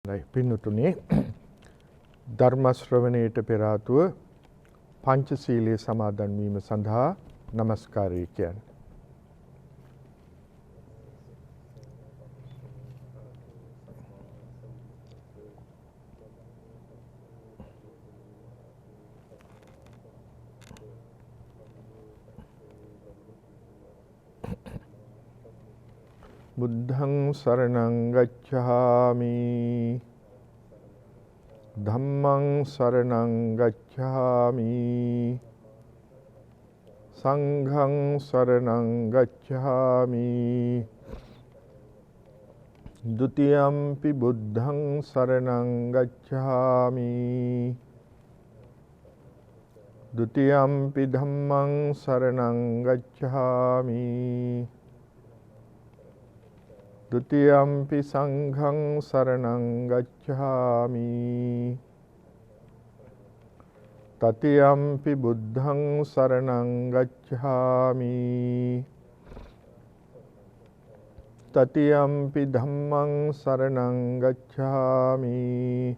පින්නතුනේ ධර්ම ශ්‍රවණයට පෙර ආතුව පංචශීලයේ සමාදන් වීම සඳහා নমස්කාරය කියන්නේ. බුද්ධං සරණං ගච්ඡාමි ධම්මං සරණං ගච්ඡාමි සංඝං සරණං ගච්ඡාමි ဒုတိယံ පි බුද්ධං සරණං ගච්ඡාමි ဒုတိယံ පි ධම්මං සරණං ගච්ඡාමි ဒုတိယံ පි සංඝං සරණං ගච්ඡාමි တတိယံ පි බුද්ධං සරණං ගච්ඡාමි တတိယံ පි ධම්මං සරණං ගච්ඡාමි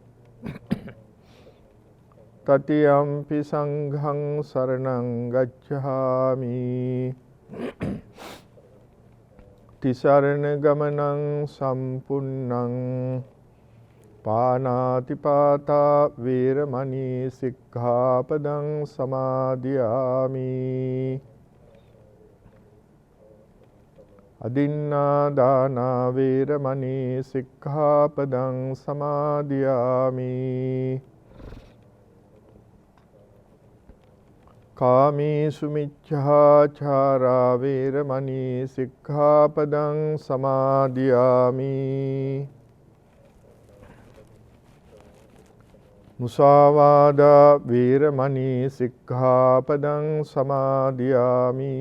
တတိယံ පි සංඝං සරණං ගච්ඡාමි තිසරණ ගමනං සම්පුන්නං පානාතිපාතා වේරමණී සික්ඛාපදං සමාදියාමි අදින්නා දාන වේරමණී සික්ඛාපදං සමාදියාමි කාමේසු මිච්ඡාචාරා වේරමණී සික්ඛාපදං සමාදියාමි මුසාවාදා වේරමණී සික්ඛාපදං සමාදියාමි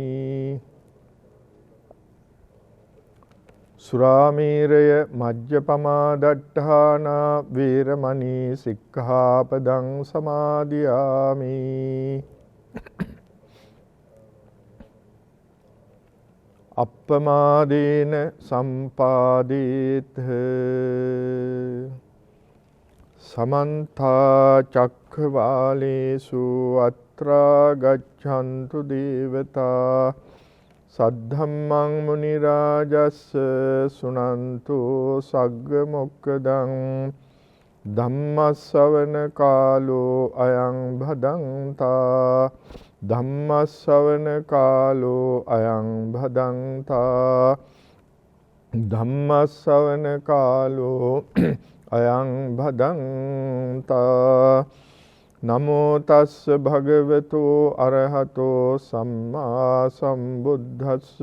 සුරාමේරය මජ්ජපමා දට්ඨානා වේරමණී සික්ඛාපදං සමාදියාමි අප්පමාදේන සම්පාදේත සමන්තා චක්ඛවාලේසු අත්‍රා ගච්ඡන්තු දේවතා සද්ධම්මං මුනි රාජස්ස සුනන්තු සග්ග මොක්ඛදං ධම්මස්සවන කාලෝ අයං භදංතා ධම්මස්සවන කාලෝ අයං භදංතා ධම්මස්සවන කාලෝ අයං භදංතා නමෝ තස්ස භගවතු අරහතෝ සම්මා සම්බුද්දස්ස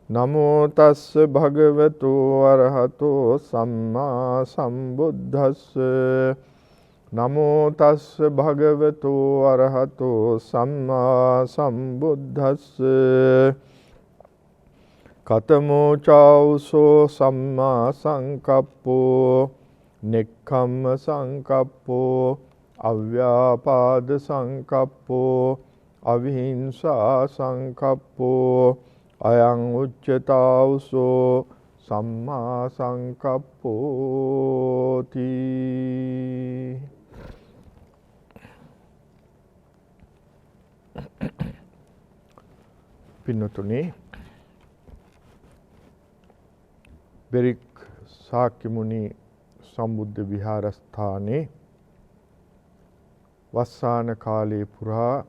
නමෝ තස්ස භගවතු අරහතෝ සම්මා සම්බුද්දස්ස නමෝ තස්ස භගවතු අරහතෝ සම්මා සම්බුද්දස්ස කතමෝ චෞසෝ සම්මා සංකප්පෝ නෙක්ඛම්ම සංකප්පෝ අව්‍යාපාද සංකප්පෝ අවිහිංසා සංකප්පෝ අයං උච්චතාවසෝ සම්මා සංකප්පෝති පින්නතුනේ බෙරික් ශාක්‍ය මුනි සම්බුද්ධ විහාරස්ථානයේ වස්සාන කාලයේ පුරා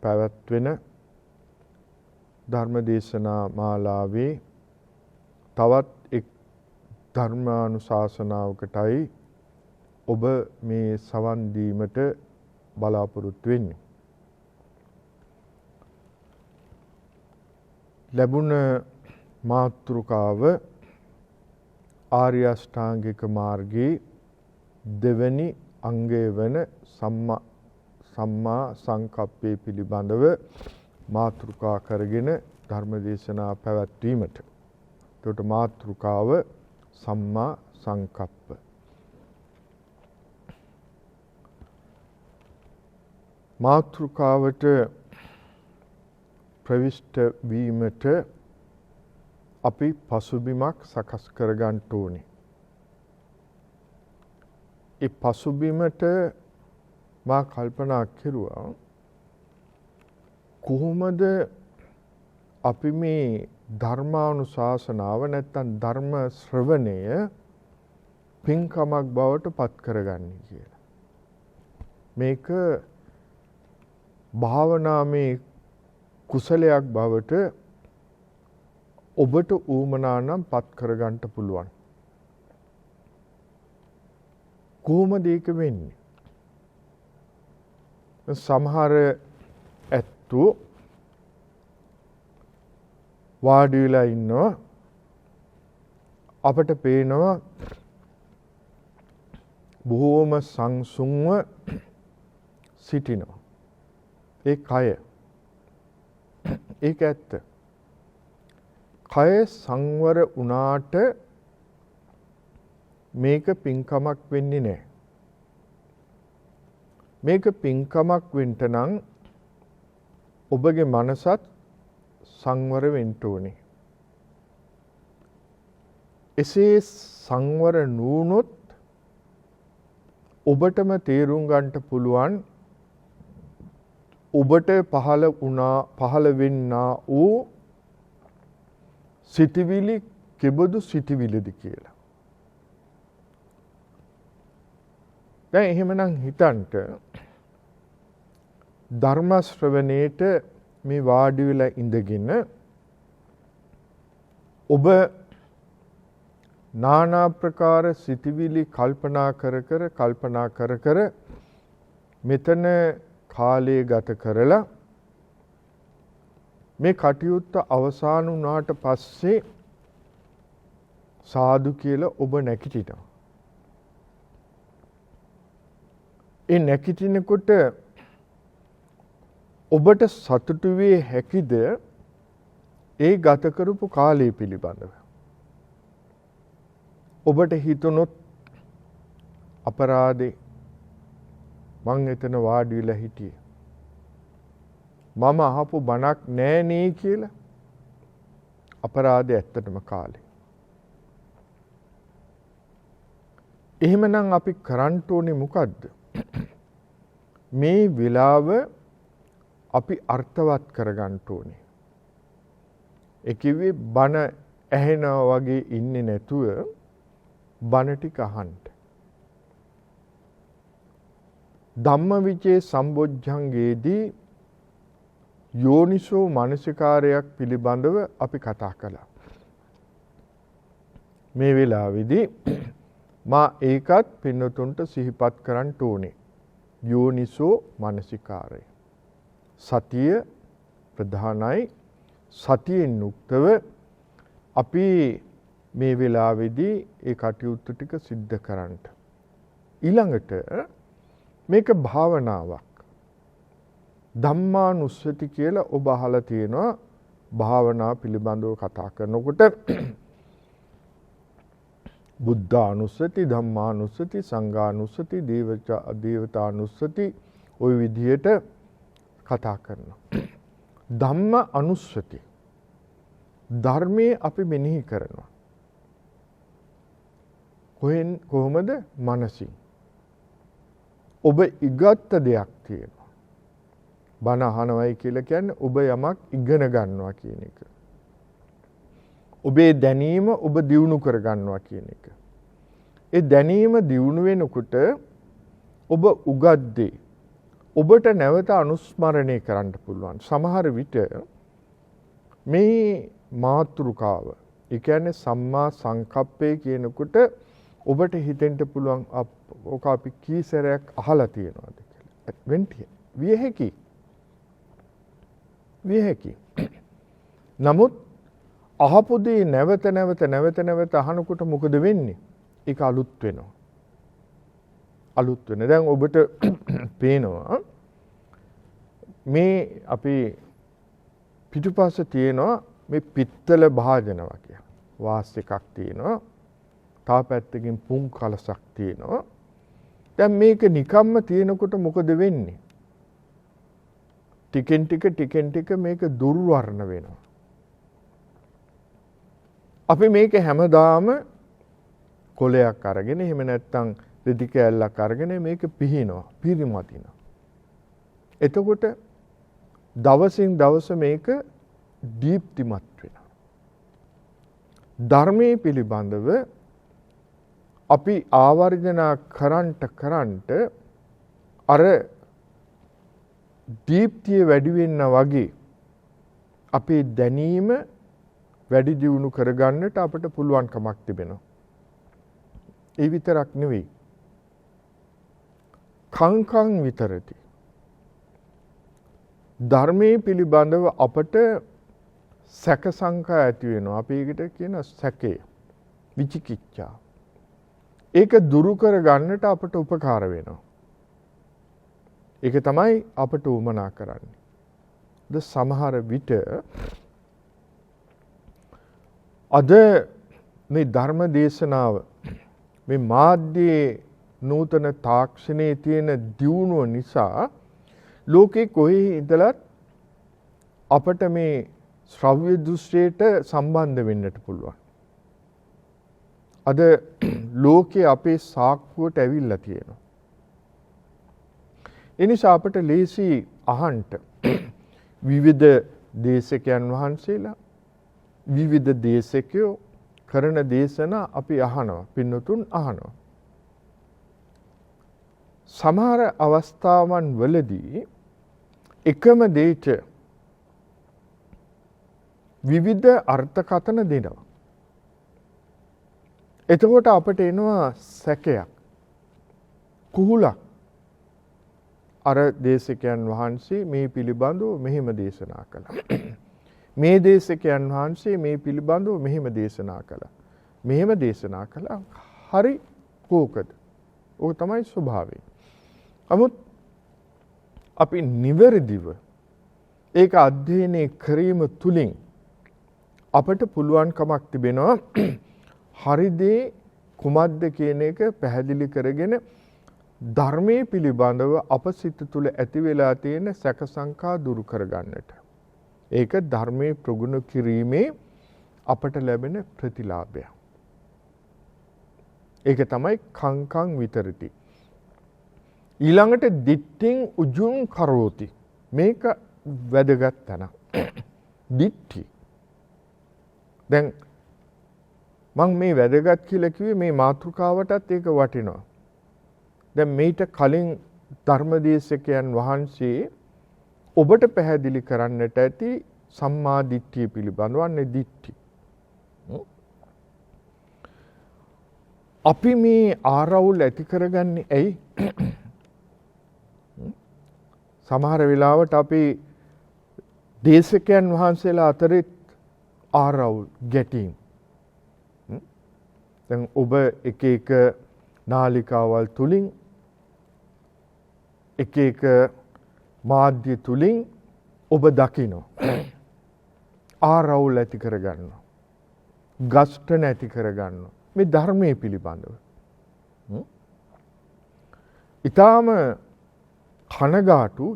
පැවැත්වෙන ධර්මදේශනා මාලාවේ තවත් එක් ධර්මානුශාසනාවකටයි ඔබ මේ සවන් දීමට බලාපොරොත්තු වෙන්නේ. ලැබුණ මාතෘකාව ආර්ය අෂ්ටාංගික මාර්ගයේ දෙවැනි අංගය වන සම්මා සංකප්පේ පිළිබඳව මාතෘකා කරගෙන ධර්මදේශනා පැවැත්වීමට. එතකොට මාතෘකාව සම්මා සංකප්ප. මාතෘකාවට ප්‍රවිෂ්ඨ වීමට අපි පසුබිමක් සකස් කර ගන්න ඕනේ. ඒ පසුබිමට මා කල්පනා කෙරුවා කොහොමද අපි මේ ධර්මානුශාසනාව නැත්තම් ධර්ම ශ්‍රවණය පින්කමක් බවට පත් කරගන්නේ කියලා. මේක භාවනාමේ කුසලයක් බවට ඔබට ඌමනා නම් පත් කරගන්න පුළුවන්. කොහොමද ඒක වෙන්නේ? සමහර ඇත්තෝ වාඩි වෙලා ඉන්නවා අපට පේනවා බොහෝම සංසුන්ව සිටිනවා. ඒ කය ඒක ඇත්ත. කය සංවර වුණාට මේක පින්කමක් වෙන්නේ නැහැ. මේක පින්කමක් වෙන්න නම් ඔබගේ මනසත් සංවර වෙන්න ඕනේ. එසේ සංවර නුනොත් ඔබටම තේරුම් ගන්නට පුළුවන් ඔබට පහළ වෙන්නා වූ සිටිවිලි කෙබඳු සිටිවිලිද කියලා. දැන් එහෙමනම් හිතන්ට ධර්ම ශ්‍රවණේට මේ වාඩි වෙලා ඉඳගෙන ඔබ නානා ප්‍රකාර සිටිවිලි කල්පනා කර මෙතන කාලය ගත කරලා මේ කටයුත්ත අවසන් වුණාට පස්සේ සාදු කියලා ඔබ නැගිටිනවා. ඒ නැගිටිනකොට ඔබට සතුටු වේ හැකිද ඒ ගත කරපු කාලය පිළිබඳව? ඔබට හිතුනොත් අපරාධේ මං එතන වාඩි වෙලා හිටියේ මම අහපු බණක් නෑ නේ කියලා අපරාධය ඇත්තටම කාලේ. එහෙමනම් අපි කරන්න ඕනේ මොකද්ද? මේ වෙලාව අපි අර්ථවත් කරගන්න ඕනේ. ඒ කිව්වේ බණ ඇහෙනවා වගේ ඉන්නේ නැතුව බණ ටික අහන්න. ධම්මවිචේ සම්බොජ්ජංගේදී යෝනිසෝ මනසිකාරයක් පිළිබඳව අපි කතා කළා. මේ වෙලාවේදී මා ඒකත් පින්නතුන්ට සිහිපත් කරන්න ඕනේ. යෝනිසෝ මනසිකාරය. සතිය ප්‍රධානයි. සතියෙන් යුක්තව අපි මේ වෙලාවේදී ඒ කටයුතු ටික සිද්ධ කරන්න. ඊළඟට මේක භාවනාවක්. ධම්මානුස්සති කියලා ඔබ අහලා තියෙනවා භාවනා පිළිබඳව කතා කරනකොට බුද්ධානුස්සති, ධම්මානුස්සති, සංඝානුස්සති, දේවතානුස්සති ওই විදිහට කතා කරනවා. ධම්ම අනුස්සති. ධර්මයේ අපි මෙනෙහි කරනවා. කොහොමද? මනසින්. ඔබ ඉගත්ත දෙයක් තියෙනවා. බණ අහනවයි කියලා කියන්නේ ඔබ යමක් ඉගෙන ගන්නවා කියන එක. ඔබේ දැනීම ඔබ දියුණු කර ගන්නවා කියන එක. ඒ දැනීම දියුණු වෙනකොට ඔබ උගත් දේ ඔබට නැවත අනුස්මරණය කරන්න පුළුවන්. සමහර විට මේ මාතෘකාව, ඒ කියන්නේ සම්මා සංකප්පය කියනකොට ඔබට හිතෙන්න පුළුවන් ඔක අපි කී සැරයක් අහලා තියෙනවද කියලා. වෙන්ටි විය හැකි. නමුත් අහපු දේ නැවත අහනකොට මොකද වෙන්නේ? ඒක අලුත් වෙනවා. දැන් ඔබට පේනවා මේ අපි පිටුපස්ස තියෙනවා මේ පිත්තල භාජන වගේ. වාස් එකක් තියෙනවා. තා පැත්තකින් පුන් කලසක් තියෙනවා. දැන් මේක නිකම්ම තියෙනකොට මොකද වෙන්නේ? ටිකෙන් ටික මේක දුර්වර්ණ වෙනවා. අපි මේක හැමදාම කොලයක් අරගෙන එහෙම නැත්නම් රෙදි කෑල්ලක් අරගෙන මේක පිහිනවා, පිරිමදිනවා. එතකොට දවසින් දවස මේක දීප්තිමත් වෙනවා. ධර්මයේ පිළිබඳව අපි ආවර්ජනා කරන්ට අර දීප්තිය වැඩි වෙන්න වගේ අපේ දැනීම වැඩි දියුණු කරගන්නට අපට පුළුවන්කමක් තිබෙනවා. ඒ විතරක් නෙවෙයි. කංකං විතරති. ධර්මයේ පිළිබඳව අපට සැක සංකා ඇති වෙනවා. අපි ඒකට කියන සැකය, විචිකිච්ඡා. ඒක දුරු කර ගන්නට අපට උපකාර වෙනවා. ඒක තමයි අපට උමනා කරන්නේ. ද සමහර විට අද මේ ධර්ම දේශනාව මේ මාධ්‍යයේ නූතන තාක්ෂණයේ තියෙන දියුණුව නිසා ලෝකේ කොහේ ඉඳලත් අපට මේ ශ්‍රව්‍ය දෘශ්‍යයට සම්බන්ධ වෙන්නට පුළුවන්. අද ලෝකේ අපේ සාක්කුවට ඇවිල්ලා තියෙනවා. ඒ නිසා අපට ලේසි අහන්ට විවිධ දේශකයන් වහන්සේලා විවිධ දේශකයෝ කරන දේශනා අපි අහනවා, පින්නතුන් අහනවා. සමහර අවස්ථාවන් වලදී එකම දෙයට විවිධ අර්ථකථන දෙනවා. එතකොට අපට එනවා සැකයක්, කුහුලක්. අර දේශකයන් වහන්සේ මේ පිළිබඳව මෙහෙම දේශනා කළා. මේ දේශකයන් වහන්සේ මේ පිළිබඳව මෙහෙම දේශනා කළා. මෙහෙම දේශනා කළා. හරි කෝකද? ඕක තමයි ස්වභාවය. නමුත් අපි නිවැරදිව ඒක අධ්‍යයනය කිරීම තුලින් අපට පුළුවන්කමක් තිබෙනවා හරි දේ කුමක්ද කියන එක පැහැදිලි කරගෙන ධර්මයේ පිළිබඳව අප සිත තුළ ඇති වෙලා තියෙන සැක සංකා දුරු කරගන්නට. ඒක ධර්මයේ ප්‍රගුණ කිරීමේ අපට ලැබෙන ප්‍රතිලාභය. ඒක තමයි කංකං විතරති. ඊළඟට දිට්ඨින් උජුං කරෝති. මේක වැදගත් තැන. දිට්ඨි. දැන් මම මේ වැදගත් කියලා කිව්වේ මේ මාතෘකාවටත් ඒක වටිනවා. දැන් මේට කලින් ධර්මදේශකයන් වහන්සේ ඔබට පැහැදිලි කරන්නට ඇති සම්මා දිට්ඨිය පිළිබඳවන්නේ දිට්ඨි. අපි මේ ආරවුල් ඇති කරගන්නේ ඇයි? සමහර වෙලාවට අපි දේශකයන් වහන්සේලා අතරේ ආරවුල් ගැටීම්. දැන් ඔබ එක එක නාලිකාවල් තුලින් එක එක මාධ්‍ය තුලින් ඔබ දකිනවා. ආරවුල් ඇති කරගන්නවා. ගස්ඨන ඇති කරගන්නවා. මේ ධර්මයේ පිළිබඳව. ඊටාම කනගාටු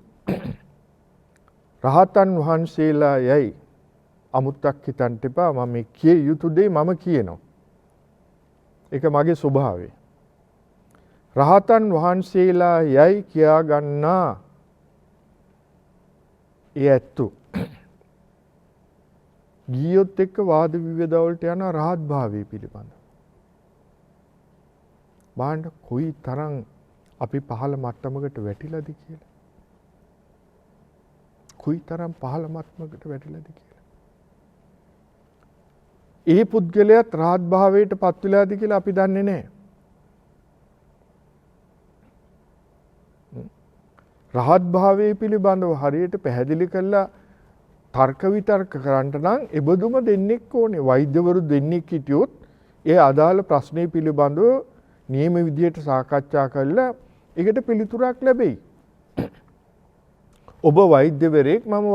රහතන් වහන්සේලා යයි අමුත්තක් හිතන්න එපා. මම මේ කිය යුතු දේ මම කියනවා. ඒක මගේ ස්වභාවය. රහතන් වහන්සේලා යයි කියා ගන්නා ඒ ඇත්තු ගියොත් එක්ක වාද විවාද වලට යන රහත් භාවය පිළිබඳ. බාන්න කොයි තරම් අපි පහළ මට්ටමකට වැටිලාද කියලා. කොයි තරම් පහළ මට්ටමකට වැටිලාද කියලා. ඒ පුද්ගලයාත් රහත් භාවයට පත් වෙලාද කියලා අපි දන්නේ නැහැ. රහත් භාවයේ පිළිබඳව හරියට පැහැදිලි කළා තර්ක විතර්ක කරන්න නම් එබඳුම දෙන්නෙක් ඕනේ. වෛද්‍යවරු දෙන්නෙක් හිටියොත් ඒ අදාළ ප්‍රශ්නේ පිළිබඳව නියම විදියට සාකච්ඡා කරලා ඒකට පිළිතුරක් ලැබෙයි. ඔබ වෛද්‍යවරයෙක්, මම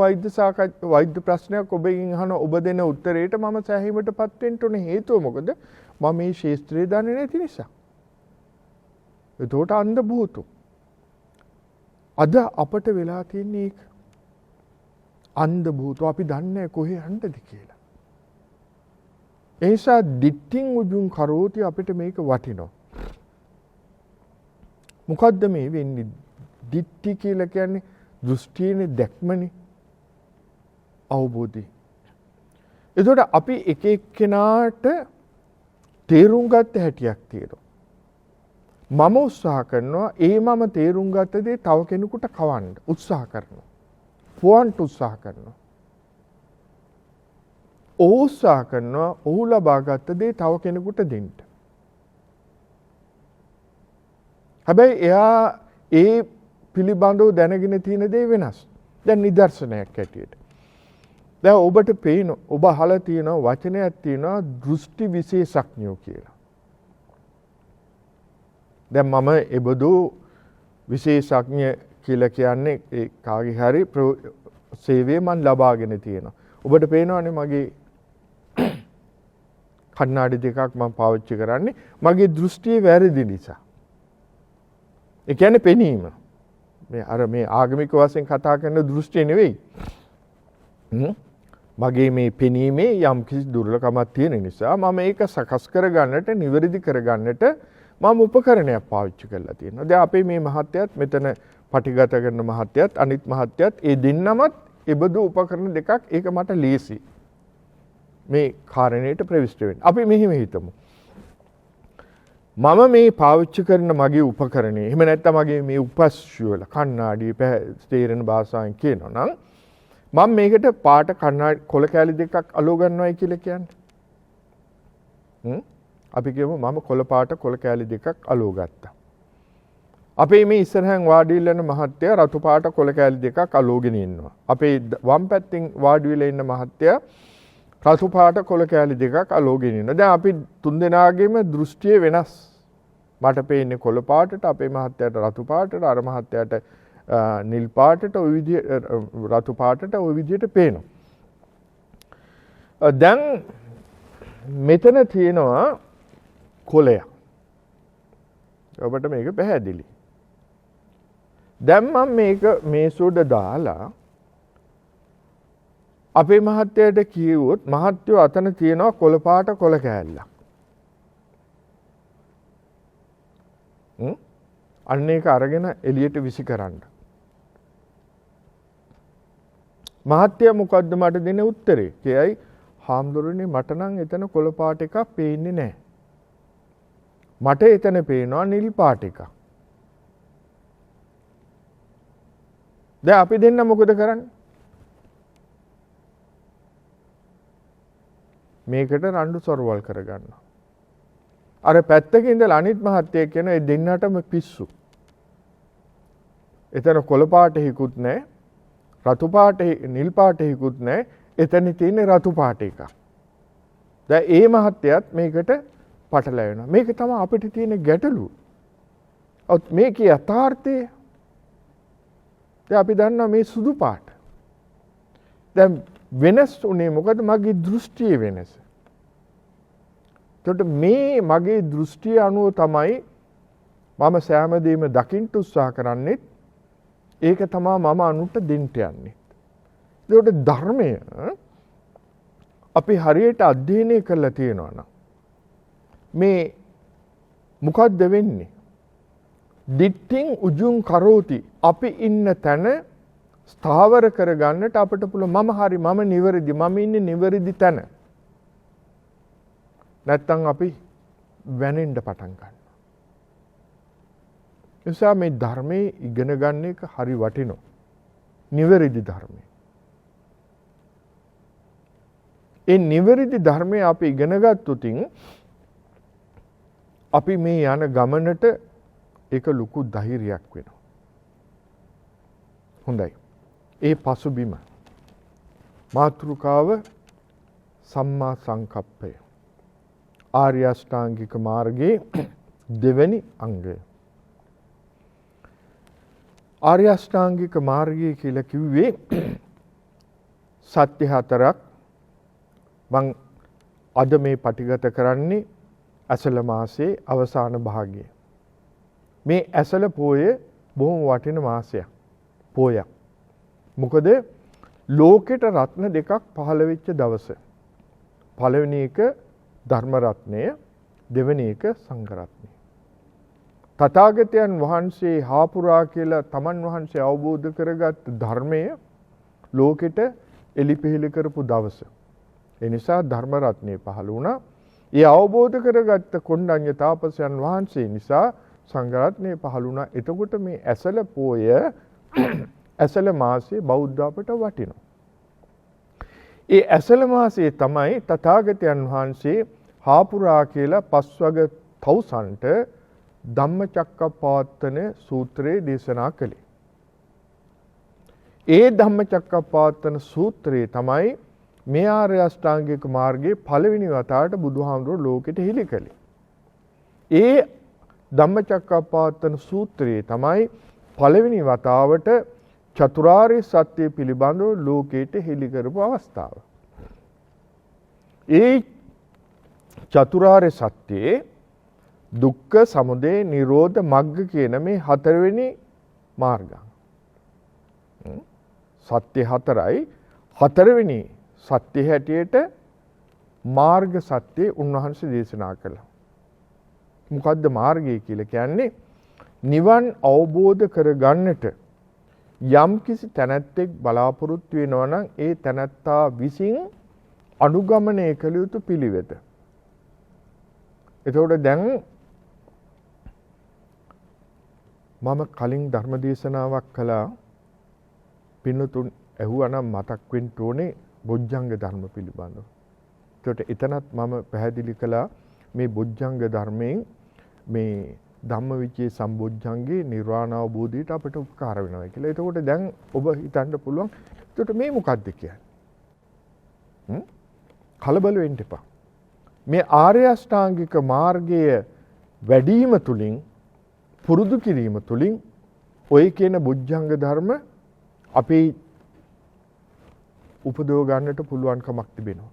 වෛද්‍ය ප්‍රශ්නයක් ඔබෙන් අහන ඔබ දෙන උත්තරේට මම සෑහීමටපත් වෙන්න ඕනේ. හේතුව මොකද? මම මේ ශාස්ත්‍රය දන්නේ නැති නිසා. ඒකට අන්ධ භූතෝ. අද අපට වෙලා තියෙන්නේ ඒක. අන්ධ භූතෝ. අපි දන්නේ කොහේ යන්නද කියලා. ඒ නිසා දිට්ඨින් උජුං කරෝති අපිට මේක වටිනවා. මොකද්ද මේ වෙන්නේ? දිට්ඨි කියලා කියන්නේ දෘෂ්ටියනේ, දැක්මනේ, අවබෝධය. එතකොට අපි එක එක්කෙනාට තේරුම් ගත්ත හැටියක් තියෙනවා. මම උත්සාහ කරනවා ඒ මම තේරුම් ගත්ත දේ තව කෙනෙකුට කවන්න උත්සාහ කරනවා. පුවන්ට උත්සාහ කරනවා. ඔහු උත්සාහ කරනවා ඔහු ලබා ගත්ත දේ තව කෙනෙකුට දෙන්න. හැබැයි එයා ඒ පිළිබඳව දැනගෙන තියෙන දේ වෙනස්. දැන් නිදර්ශනයක් ඇටියට. දැන් ඔබට පේන ඔබ අහලා තියෙන වචනයක් තියෙනවා දෘෂ්ටි විශේෂඥයෝ කියලා. දැන් මම ඒබදු විශේෂඥ කියලා කියන්නේ ඒ කාගේ හරි සේවය මම ලබාගෙන තියෙනවා. ඔබට පේනවනේ මගේ කණ්ණාඩි දෙකක් මම පාවිච්චි කරන්නේ මගේ දෘෂ්ටිය වැරදි නිසා. ඒ කියන්නේ පෙනීම. මේ ආගමික වශයෙන් කතා කරන දෘෂ්ටිය නෙවෙයි. මගේ මේ පෙනීමේ යම් කිසි දුර්ලභකමක් තියෙන නිසා මම ඒක සකස් කරගන්නට, නිවැරදි කරගන්නට මම උපකරණයක් පාවිච්චි කරලා තියෙනවා. දැන් අපේ මේ මහත්යත් මෙතන පටිගත කරන මහත්යත් අනිත් මහත්යත් ඒ දෙන්නමත් ඒබඳු උපකරණ දෙකක් ඒක මට ලේසි. මේ කාරණේට ප්‍රවිෂ්ඨ වෙන්න. අපි මෙහෙම හිතමු. මම මේ පාවිච්චි කරන මගේ උපකරණේ එහෙම නැත්නම් මගේ මේ උපස්සියවල කණ්ණාඩි තේරෙන භාෂාවෙන් කියනවා නම් මම මේකට පාට කණ්ණාඩි කොළ කැලි දෙකක් අලව ගන්නවයි කියලා කියන්නේ. අපි කියමු මම කොළ පාට කොළ කැලි දෙකක් අලව ගත්තා. අපේ මේ ඉස්සරහෙන් වාඩි වෙලා ඉන්න මහත්තයා රතු පාට කොළ කැලි දෙකක් අලවගෙන ඉන්නවා. අපේ වම් පැත්තෙන් වාඩි වෙලා ඉන්න මහත්තයා රතු පාට කොළ කැලි දෙකක් අලවගෙන ඉන්නවා. දැන් අපි තුන්දෙනාගේම දෘෂ්ටිය වෙනස්. මට පේන්නේ කොළ පාටට, අපේ මහත්තයාට රතු පාටට, අර මහත්තයාට නිල් පාටට, ওই විදිහ රතු පාටට ওই විදිහට පේනවා. දැන් මෙතන තියෙනවා කොළයක්. ඔබට මේක පැහැදිලි. දැන් මම මේක මේසොඩ දාලා අපේ මහත්තයාට කිව්වොත් මහත්තයෝ අතන තියෙනවා කොළ පාට කොළ කෑල්ලක්. අන්න ඒක අරගෙන එළියට විසි කරන්න. මහත්තයා මොකද්ද මට දෙන උත්තරේ? කියයි හාමුදුරනේ මට නම් එතන කොළ පාට එකක් පේන්නේ නැහැ. මට එතන පේනවා නිල් පාට එකක්. දැන් අපි දෙන්න මොකද කරන්නේ? මේකට රණ්ඩු සොරවල් කරගන්නවා. අර පැත්තක ඉඳලා අනිත් මහත්තයෙක් කියන ඒ දෙන්නටම පිස්සු. එතන කොළ පාටෙහිකුත් නැහැ, රතු පාටෙහි නිල් පාටෙහිකුත් නැහැ. එතන තියෙන්නේ රතු පාට එකක්. දැන් ඒ මහත්තයත් මේකට පටලැවෙනවා. මේක තමයි අපිට තියෙන ගැටලුව. මේකේ යථාර්ථය දැන් අපි දන්නවා මේ සුදු පාට. දැන් වෙනස් උනේ මොකද? මගේ දෘෂ්ටිය වෙනස. එතකොට මේ මගේ දෘෂ්ටිය අනුව තමයි මම සෑම දෙයක්ම දකින්න උත්සාහ කරන්නේ. ඒක තමයි මම අනුන්ට දෙන්න යන්නේ. ඒකට ධර්මය අපි හරියට අධ්‍යයනය කරලා තියෙනවා නම් මේ මොකද්ද වෙන්නේ? දිට්ඨින් උජුං කරෝති. අපි ඉන්න තැන ස්ථාවර කරගන්නට අපිට පුළුවන් මම හරි, මම නිවැරදි, මම ඉන්නේ නිවැරදි තැන. නැත්තම් අපි වැනෙන්න පටන් ගන්නවා. නිසා මේ ධර්මයේ ඉගෙන ගන්න එක හරි වටිනවා. නිවැරදි ධර්මය. ඒ නිවැරදි ධර්මය අපි ඉගෙන ගත්තොතින් අපි මේ යන ගමනට ඒක ලොකු ධෛර්යයක් වෙනවා. හොඳයි. ඒ පසුබිම මාතෘකාව සම්මා සංකප්පය. ආර්ය අෂ්ටාංගික මාර්ගයේ දෙවෙනි අංගය. ආර්ය අෂ්ටාංගික මාර්ගය කියලා කිව්වේ සත්‍ය හතරක්. මං අද මේ පටිගත කරන්නේ ඇසළ මාසයේ අවසාන භාගය. මේ ඇසළ පෝය බොහොම වටින මාසයක්. පෝයක්. මොකද ලෝකෙට රත්න දෙකක් පහළ වෙච්ච දවස. පළවෙනි එක ධර්ම රත්නය, දෙවෙනි එක සංඝ රත්නය. තථාගතයන් වහන්සේ හාපුරා කියලා තමන් වහන්සේ අවබෝධ කරගත් ධර්මය ලෝකෙට එලිපෙහෙලි කරපු දවස. ඒ නිසා ධර්ම රත්නය පහළ වුණා. ඒ අවබෝධ කරගත්ත කොණ්ඩඤ්ඤ තාපසයන් වහන්සේ නිසා සංඝ රත්නය පහළ වුණා. එතකොට මේ ඇසල පෝය ඇසල මාසයේ බෞද්ධ අපට වටිනවා. ඒ ඇසල මාසයේ තමයි තථාගතයන් වහන්සේ හාපුරා කියලා පස්වග තවුසන්ට ධම්මචක්කප්පවත්තන සූත්‍රයේ දේශනා කළේ. ඒ ධම්මචක්කප්පවත්තන සූත්‍රයේ තමයි මේ ආර්ය අෂ්ටාංගික මාර්ගයේ පළවෙනි වතාවට බුදුහාමුදුරුවෝ ලෝකෙට හෙළි කළේ. ඒ ධම්මචක්කප්පවත්තන සූත්‍රයේ තමයි පළවෙනි වතාවට චතුරාර්ය සත්‍ය පිළිබඳව ලෝකයට හෙළි කරපු අවස්ථාව. ඒ චතුරාර්ය සත්‍යයේ දුක්ඛ සමුදය නිරෝධ මග්ග කියන මේ හතරවෙනි මාර්ගය. සත්‍ය හතරයි හතරවෙනි සත්‍ය හැටියට මාර්ග සත්‍ය උන්වහන්සේ දේශනා කළා. මොකද්ද මාර්ගය කියලා කියන්නේ? නිවන් අවබෝධ කරගන්නට යම් කිසි තැනැත්තෙක් බලාපොරොත්තු වෙනවා නම් ඒ තැනැත්තා විසින් අනුගමනය කළ යුතු පිළිවෙත. එතකොට දැන් මම කලින් ධර්ම දේශනාවක් කළා. පින්නතුන් ඇහුවනම් මතක් වෙන්න ඕනේ බොජ්ජංග ධර්ම පිළිබඳව. එතකොට එතනත් මම පැහැදිලි කළා මේ බොජ්ජංග ධර්මයෙන් මේ ධම්මවිචේ සම්බොජ්ජංගේ නිර්වාණ අවබෝධයට අපට උපකාර වෙනවා කියලා. එතකොට දැන් ඔබ හිතන්න පුළුවන් එතකොට මේ මොකද්ද කියන්නේ? කලබල වෙන්න එපා. මේ ආර්ය අෂ්ටාංගික මාර්ගය වැඩිම තුලින් පුරුදු කිරීම තුලින් ඔය කියන බොජ්ජංග ධර්ම අපේ උපදව ගන්නට පුළුවන් කමක් තිබෙනවා.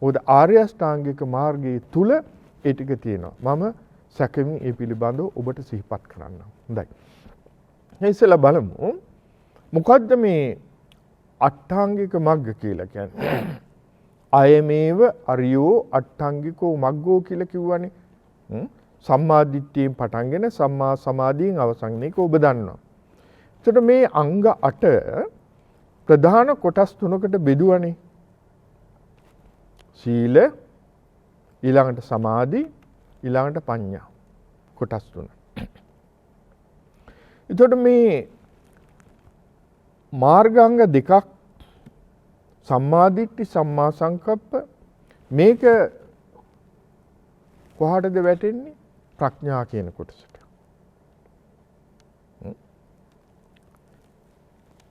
මොකද ආර්ය අෂ්ටාංගික මාර්ගයේ තුල ඒ ටික තියෙනවා. මම සැකමින් ඒ පිළිබඳව ඔබට සිහිපත් කරන්නම්. හොඳයි. ඉතින්සලා බලමු මොකද්ද මේ අට්ඨාංගික මග්ග කියලා කියන්නේ? අයමේව අරියෝ අට්ඨාංගිකෝ මග්ගෝ කියලා කිව්වනේ. සම්මා දිට්ඨියෙන් පටන්ගෙන සම්මා සමාධියෙන් අවසන් මේක ඔබ දන්නවා. එතකොට මේ අංග 8 ප්‍රධාන කොටස් තුනකට බෙදුවනේ. සීල, ඊළඟට සමාධි, ඊළඟට ප්‍රඥා. කොටස් තුන. එතකොට මේ මාර්ගාංග දෙකක් සම්මා දිට්ඨි සම්මා සංකප්ප මේක කොහාටද වැටෙන්නේ? ප්‍රඥා කියන කොටසට.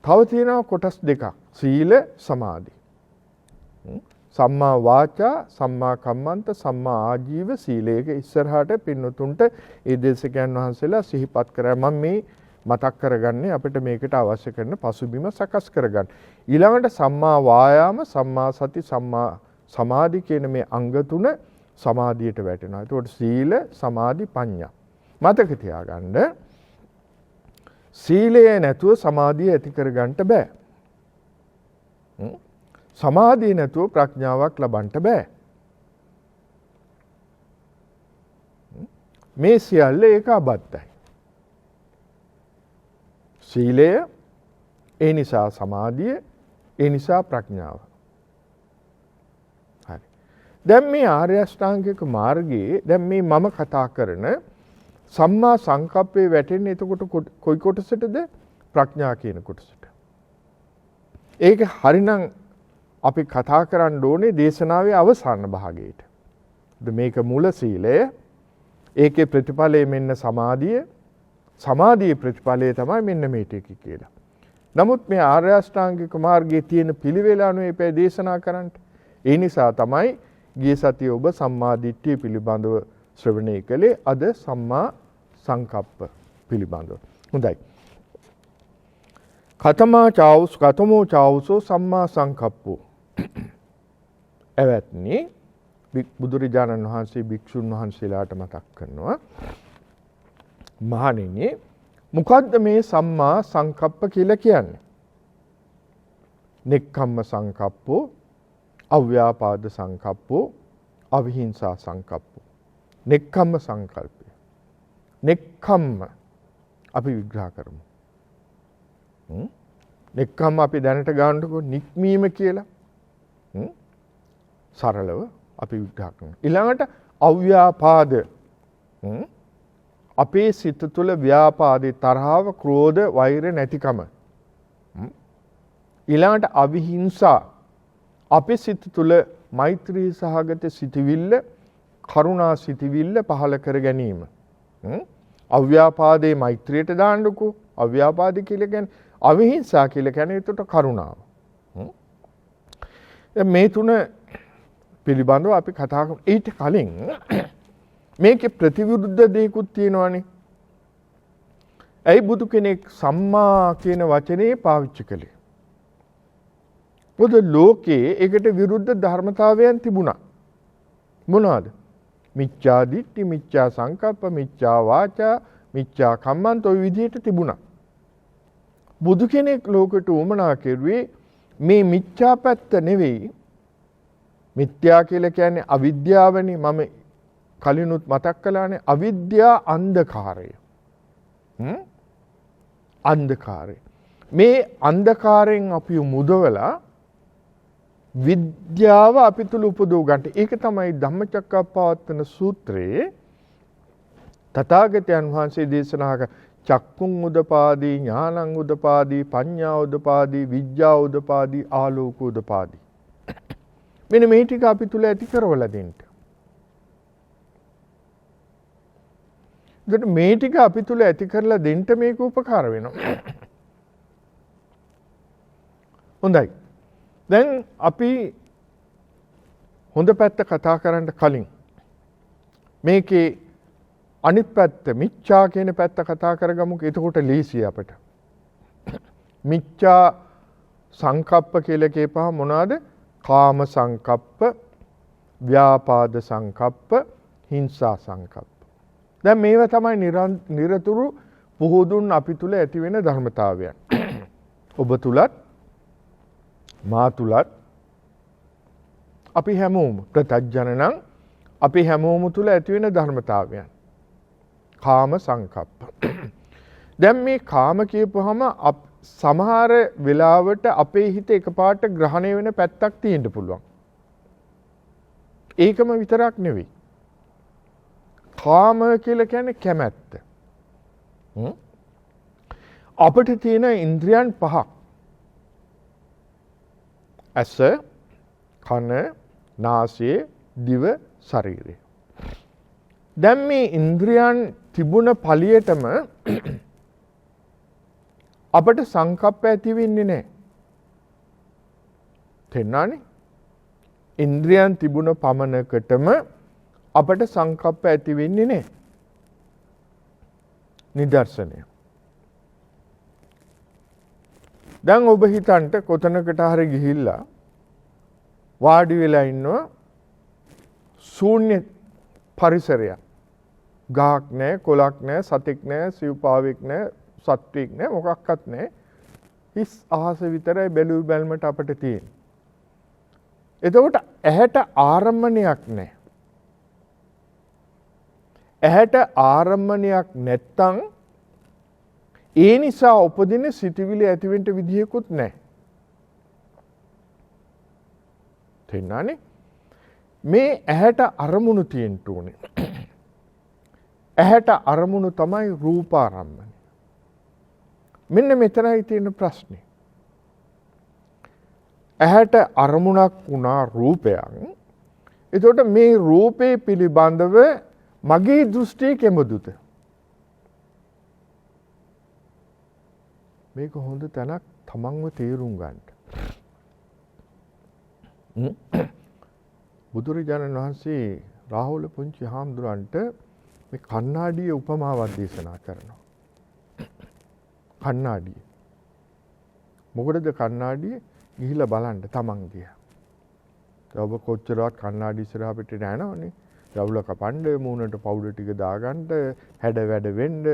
තව තියෙනවා කොටස් දෙකක්. සීල, සමාධි. සම්මා වාචා, සම්මා කම්මන්ත, සම්මා ආජීව සීලයක ඉස්සරහට පින්නතුන්ට ඒ දේශකයන් වහන්සේලා සිහිපත් කරා. මම මේ මතක් කරගන්නේ අපිට මේකට අවශ්‍ය කරන පසුබිම සකස් කරගන්න. ඊළඟට සම්මා වායාම, සම්මා සති, සම්මා සමාධි කියන මේ අංග තුන සමාධියට වැටෙනවා. ඒකට සීල, සමාධි, ප්‍රඥා. මතක තියාගන්න. සීලය නැතුව සමාධිය ඇති කරගන්න බෑ. සමාධිය නැතුව ප්‍රඥාවක් ලබන්න බෑ. මේ සියල්ල ඒක අබද්ධයි. සීලය, ඒ නිසා සමාධිය, ඒ නිසා ප්‍රඥාව. හරි. දැන් මේ ආර්ය අෂ්ටාංගික මාර්ගයේ දැන් මේ මම කතා කරන සම්මා සංකප්පේ වැටෙන්නේ එතකොට කොයි කොටසටද? ප්‍රඥා කියන කොටසට. ඒක හරිනම් අපි කතා කරන්න ඕනේ දේශනාවේ අවසාන භාගයට. මේක මුල සීලය, ඒකේ ප්‍රතිඵලය මෙන්න සමාධිය, සමාධියේ ප්‍රතිඵලය තමයි මෙන්න මේ ටික කියලා. නමුත් මේ ආර්ය අෂ්ටාංගික මාර්ගයේ තියෙන පිළිවෙල අනුව මේ දේශනා කරන්න. ඒ නිසා තමයි ගිය සතියේ ඔබ සම්මා දිට්ඨිය පිළිබඳව ශ්‍රවණය කළේ. අද සම්මා සංකප්ප පිළිබඳව. හොඳයි. කතමෝ චාවුසෝ සම්මා සංකප්පෝ. එවත්නි බුදුරජාණන් වහන්සේ භික්ෂුන් වහන්සේලාට මතක් කරනවා. මහණෙනි, මොකද්ද මේ සම්මා සංකප්ප කියලා කියන්නේ? නෙක්ඛම්ම සංකප්පෝ, අව්‍යාපාද සංකප්පෝ, අවිහිංසා සංකප්පෝ. නෙක්ඛම්ම සංකල්පය. නෙක්ඛම්ම අපි විග්‍රහ කරමු. නෙක්ඛම්ම අපි දැනට ගන්නකො නික්මීම කියලා. සරලව අපි විග්‍රහ කරනවා. ඊළඟට අව්‍යාපාද. අපේ සිත තුළ ව්‍යාපාදේ තරහව, ක්‍රෝධ, වෛර නැතිකම. ඊළඟට අවිහිංසා. අපේ සිත තුළ මෛත්‍රී සහගත සිතවිල්ල, කරුණා සිතවිල්ල පහළ කර ගැනීම. අව්‍යාපාදේ මෛත්‍රියට දාන්නකෝ. අව්‍යාපාද කියලා කියන්නේ අවිහිංසා කියලා කියන්නේ ඒකට කරුණාව. මේ තුන පිළිබඳව අපි කතා කරමු. ඊට කලින් මේකේ ප්‍රතිවිරුද්ධ දෙයක්ත් තියෙනවානේ. ඇයි බුදු කෙනෙක් සම්මා කියන වචනේ පාවිච්චි කළේ? මොකද ලෝකේ ඒකට විරුද්ධ ධර්මතාවයන් තිබුණා. මොනවාද? මිච්ඡා දිට්ඨි, මිච්ඡා සංකප්ප, මිච්ඡා වාචා, මිච්ඡා කම්මන්ත ඔය විදිහට තිබුණා. බුදු කෙනෙක් ලෝකෙට උමනා කෙරුවේ මේ මිච්ඡා පැත්ත නෙවෙයි. මිත්‍යා කියලා කියන්නේ අවිද්‍යාවනේ. මම කලිනුත් මතක් කළානේ අවිද්‍යා අන්ධකාරය. අන්ධකාරය. මේ අන්ධකාරයෙන් අපි මුදවලා විද්‍යාව අපි තුල උපදව ගන්නට. ඒක තමයි ධම්මචක්කප්පවත්තන සූත්‍රයේ තථාගතයන් වහන්සේ දේශනා කළ චක්කුං උදපාදී, ඥානං උදපාදී, පඤ්ඤා උදපාදී, විද්‍යා උදපාදී, ආලෝක උදපාදී. මෙන්න මේ ටික අපි තුල ඇති කරවලා දෙන්න. මේ ටික අපි තුල ඇති කරලා දෙන්න මේක උපකාර වෙනවා. හොඳයි. දැන් අපි හොඳ පැත්ත කතා කරන්න කලින් මේකේ අනිත් පැත්ත මිච්ඡා කියන පැත්ත කතා කරගමු. එතකොට ලීසිය අපට. මිච්ඡා සංකප්ප කියලා කියපහම මොනවාද? කාම සංකප්ප, ව්‍යාපාද සංකප්ප, හිංසා සංකප්ප. දැන් මේවා තමයි නිරතුරු පුහුදුන් අපි තුල ඇති වෙන ධර්මතාවයන්. ඔබ තුලත් මා තුලත් අපි හැමෝම ප්‍රත්‍යඥනම් අපි හැමෝම තුල ඇති වෙන ධර්මතාවයන්. කාම සංකප්ප. දැන් මේ කාම කියපුවහම සමහර වෙලාවට අපේ හිත එකපාරට ග්‍රහණය වෙන පැත්තක් තියෙන්න පුළුවන්. ඒකම විතරක් නෙවෙයි. කාම කියලා කියන්නේ කැමැත්ත. අපිට තියෙන ඉන්ද්‍රියන් පහක්. ඇස, කන, නාසය, දිව, ශරීරය. දැන් මේ ඉන්ද්‍රියන් තිබුණ ඵලියටම අපට සංකප්ප ඇති වෙන්නේ නැහැ. තේරුණානේ? ඉන්ද්‍රියන් තිබුණ පමණකටම අපට සංකප්ප ඇති වෙන්නේ නැහැ. නිදර්ශනය. දැන් ඔබ හිතන්ට කොතනකට හරි ගිහිල්ලා වාඩි වෙලා ඉන්නවා ශූන්‍ය පරිසරයක්. ගහක් නැහැ, කොළක් නැහැ, සතෙක් නැහැ, සිව්පාවෙක් නැහැ, සත්වෙක් නැහැ, මොකක්වත් නැහැ. හිස් අහස විතරයි බැලු බැල්මට අපට තියෙන්නේ. එතකොට ඇහැට ආරම්මණයක් නැහැ. ඇහැට ආරම්මණයක් නැත්තම් ඒ නිසා උපදින සිතුවිලි ඇතිවෙන්න විදියකුත් නැහැ. තේරුණානේ? මේ ඇහැට අරමුණු තියෙන්න ඕනේ. ඇහැට අරමුණු තමයි රූපාරම්මණය. මෙන්න මෙතනයි තියෙන ප්‍රශ්නේ. ඇහැට අරමුණක් වුණා රූපයක්. එතකොට මේ රූපේ පිළිබඳව මගේ දෘෂ්ටිය කෙබඳුද? මේක හොඳ තැනක් තමන්ව තේරුම් ගන්න. බුදුරජාණන් වහන්සේ රාහුල පුංචි හාමුදුරන්ට මේ කණ්ණාඩියේ උපමාවක් දේශනා කරනවා. කණ්ණාඩිය. මොකටද කණ්ණාඩිය? ගිහිල්ලා බලන්න තමන් දිහා. ඔබ කොච්චරවත් කණ්ණාඩි ඉස්සරහා පිටේ නෑනවනේ. රවුල කපන්න, මූණට පවුඩර් ටික දාගන්න, හැඩ වැඩ වෙන්න,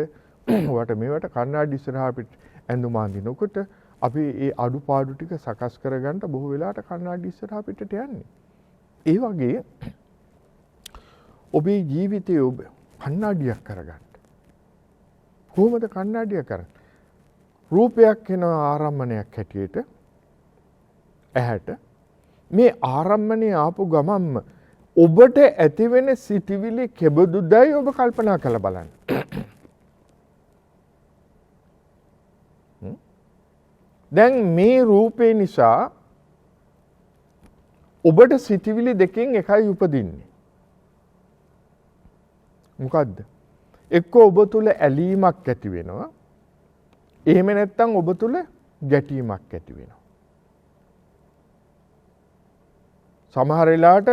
වට මේවට කණ්ණාඩි ඉස්සරහා පිට ඇඳුම අඳිනකොට අපි ඒ අඩුපාඩු ටික සකස් කරගන්න බොහෝ වෙලාවට කණ්ණාඩි ඉස්සරහා පිටට යන්නේ. ඒ වගේ ඔබේ ජීවිතයේ ඔබ කණ්ණාඩියක් කරගන්න. කොහොමද කණ්ණාඩිය කරන්නේ? රූපයක් වෙන ආරම්මණයක් හැටියට ඇහැට මේ ආරම්මණය ආපු ගමන්ම ඔබට ඇතිවෙන සිටිවිලි කෙබඳුදයි ඔබ කල්පනා කරලා බලන්න. දැන් මේ රූපේ නිසා ඔබට සිටිවිලි දෙකෙන් එකයි උපදින්නේ. මොකද්ද? එක්ක ඔබ තුල ඇලීමක් ඇති වෙනවා. එහෙම නැත්නම් ඔබ තුල ගැටීමක් ඇති වෙනවා. සමහර වෙලාවට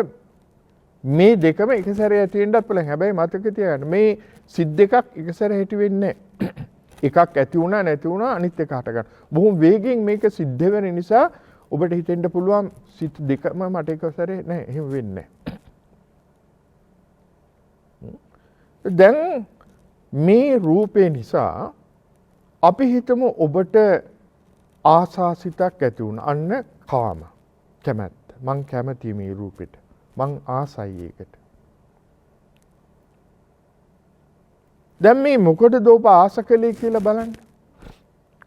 මේ දෙකම එක සැරේ ඇති වෙන්නත් පුළුවන්. හැබැයි මතක තියාගන්න මේ සිත් දෙකක් එක සැරේ ඇති වෙන්නේ නැහැ. එකක් ඇති වුණා නැති වුණා අනිත් එක හට ගන්න. බොහොම වේගෙන් මේක සිද්ධ වෙන නිසා ඔබට හිතෙන්න පුළුවන් සිත් දෙකම මට එක සැරේ නැහැ. එහෙම වෙන්නේ නැහැ. දැන් මේ රූපේ නිසා අපි හිතමු ඔබට ආසාසිතක් ඇති වුණා. අන්න කාම කැමැත්ත. මං කැමතියි මේ රූපෙට. මං ආසයි ඒකට. දැන් මේ මොකටද ඔබ ආස කළේ කියලා බලන්න.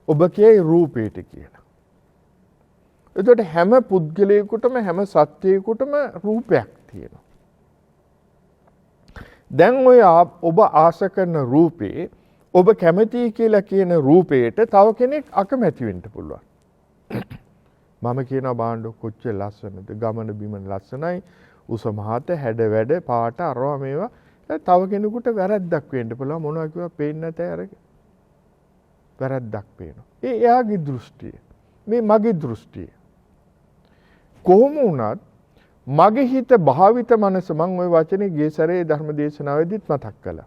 ඔබ කියයි රූපේට කියලා. එතකොට හැම පුද්ගලයෙකුටම හැම සත්‍යයකටම රූපයක් තියෙනවා. දැන් ඔය ඔබ ආස කරන රූපේ ඔබ කැමතියි කියලා කියන රූපේට තව කෙනෙක් අකමැති වෙන්න පුළුවන්. මම කියනවා බාණ්ඩ කොච්චර ලස්සනද, ගමන බිමන ලස්සනයි, උස මහත හැඩ වැඩ පාට අරවා මේවා. තව කෙනෙකුට වැරද්දක් වෙන්න පුළුවන්. මොනවා කිව්වා පේන්නේ නැතේ අරක. වැරද්දක් පේනවා. ඒ එයාගේ දෘෂ්ටිය. මේ මගේ දෘෂ්ටිය. කොහොම වුණත් මගේ හිත භාවිත මනස මම ওই වචනේ ගිය සැරේ ධර්ම දේශනාවේදීත් මතක් කළා.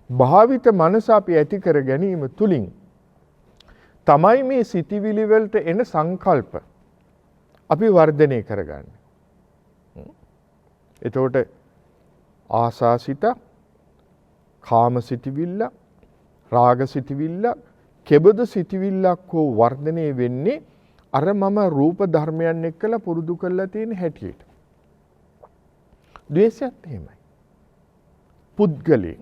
භාවිත මනස අපි ඇති කර ගැනීම තුලින් තමයි මේ සිටිවිලි වලට එන සංකල්ප අපි වර්ධනය කරගන්නේ. එතකොට ආසාසිත, කාම සිටිවිල්ල, රාග සිටිවිල්ල, කෙබඳු සිටිවිල්ලක් හෝ වර්ධනය වෙන්නේ අර මම රූප ධර්මයන් එක්කලා පුරුදු කරලා තියෙන හැටියට. ද්වේෂයත් එහෙමයි. පුද්ගලයන්.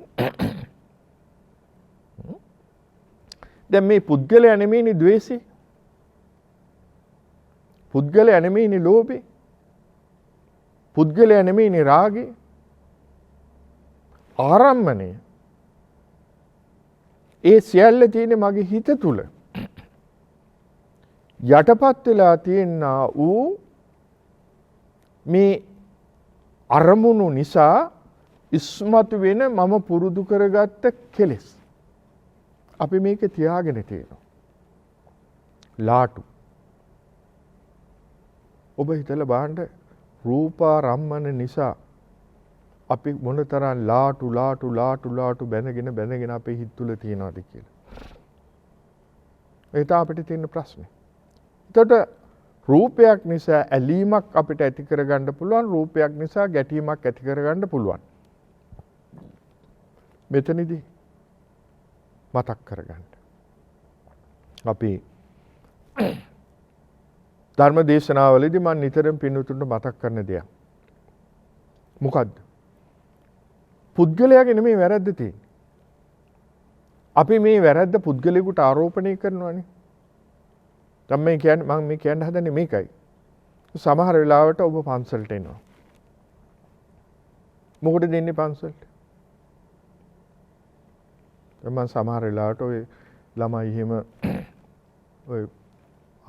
දැන් මේ පුද්ගලයා නෙමෙයිනේ ද්වේෂේ. පුද්ගලයා නෙමෙයිනේ ලෝභේ. පුද්ගලයා නෙමෙයිනේ රාගේ. ආරම්මණය ඒ සියල්ල තියෙන්නේ මගේ හිත තුල. යටපත් වෙලා තියෙනා වූ මේ අරමුණු නිසා ඉස්මතු වෙන මම පුරුදු කරගත්ත කෙලෙස්. අපි මේක තියාගෙන තියෙනවා. ලාටු. ඔබ හිතලා බලන්න රූපාරම්මන නිසා අපි මොනතරම් ලාටු බැනගෙන අපේ හිත තුල තියනවාද කියලා. ඒක අපිට තියෙන ප්‍රශ්නේ. එතකොට රූපයක් නිසා ඇලීමක් අපිට ඇති කරගන්න පුළුවන්. රූපයක් නිසා ගැටීමක් ඇති කරගන්න පුළුවන්. මෙතනදී මතක් කරගන්න. අපි ධර්ම දේශනාවලදී මම නිතරම පින්වතුන්ට මතක් කරන දෙයක්. මොකද්ද? පුද්ගලයාගේ නෙමෙයි වැරද්ද තියෙන්නේ. අපි මේ වැරද්ද පුද්ගලයෙකුට ආරෝපණය කරනවානේ. මම මේ කියන්න හදන්නේ මේකයි. සමහර වෙලාවට ඔබ පන්සලට එනවා. මොකටද දෙන්නේ පන්සලට? මම සමහර වෙලාවට ඔය ළමයි එහෙම ඔය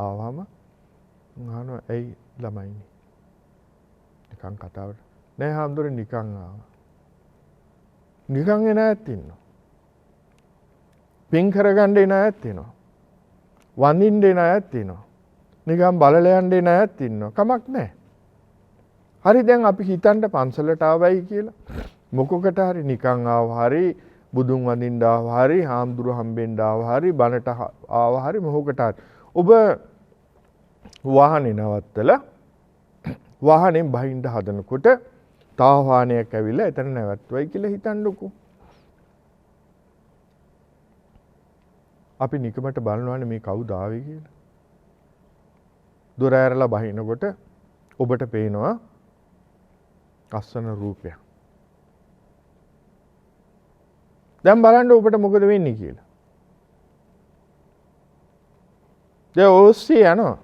ආවම අහනවා ඇයි ළමයිනේ? නිකන් කතාවට. නෑ හාමුදුරනේ නිකන් ආවා. නිකන් එන අයත් ඉන්නවා. පින් කරගන්න එන අයත් ඉන්නවා. වඳින්න එන අයත් ඉන්නවා. නිකන් බලලා යන්න එන අයත් ඉන්නවා. කමක් නැහැ. හරි දැන් අපි හිතන්න පන්සලට ආවයි කියලා. මොකකට හරි නිකන් ආවා හරි බුදුන් වඳින්න ආවා හරි හාමුදුරු හම්බෙන්න ආවා හරි බණට ආවා හරි මොකකට හරි. ඔබ වාහනේ නවත්තලා වාහනේ බහින්න හදනකොට තව වාහනයක් ඇවිල්ලා එතන නැවතුවයි කියලා හිතන්නකෝ. අපි නිකමට බලනවානේ මේ කවුද ආවේ කියලා. දොර ඇරලා බහිනකොට ඔබට පේනවා අස්සන රූපයක්. දැන් බලන්න ඔබට මොකද වෙන්නේ කියලා. දැන් ඔස්සේ යනවා.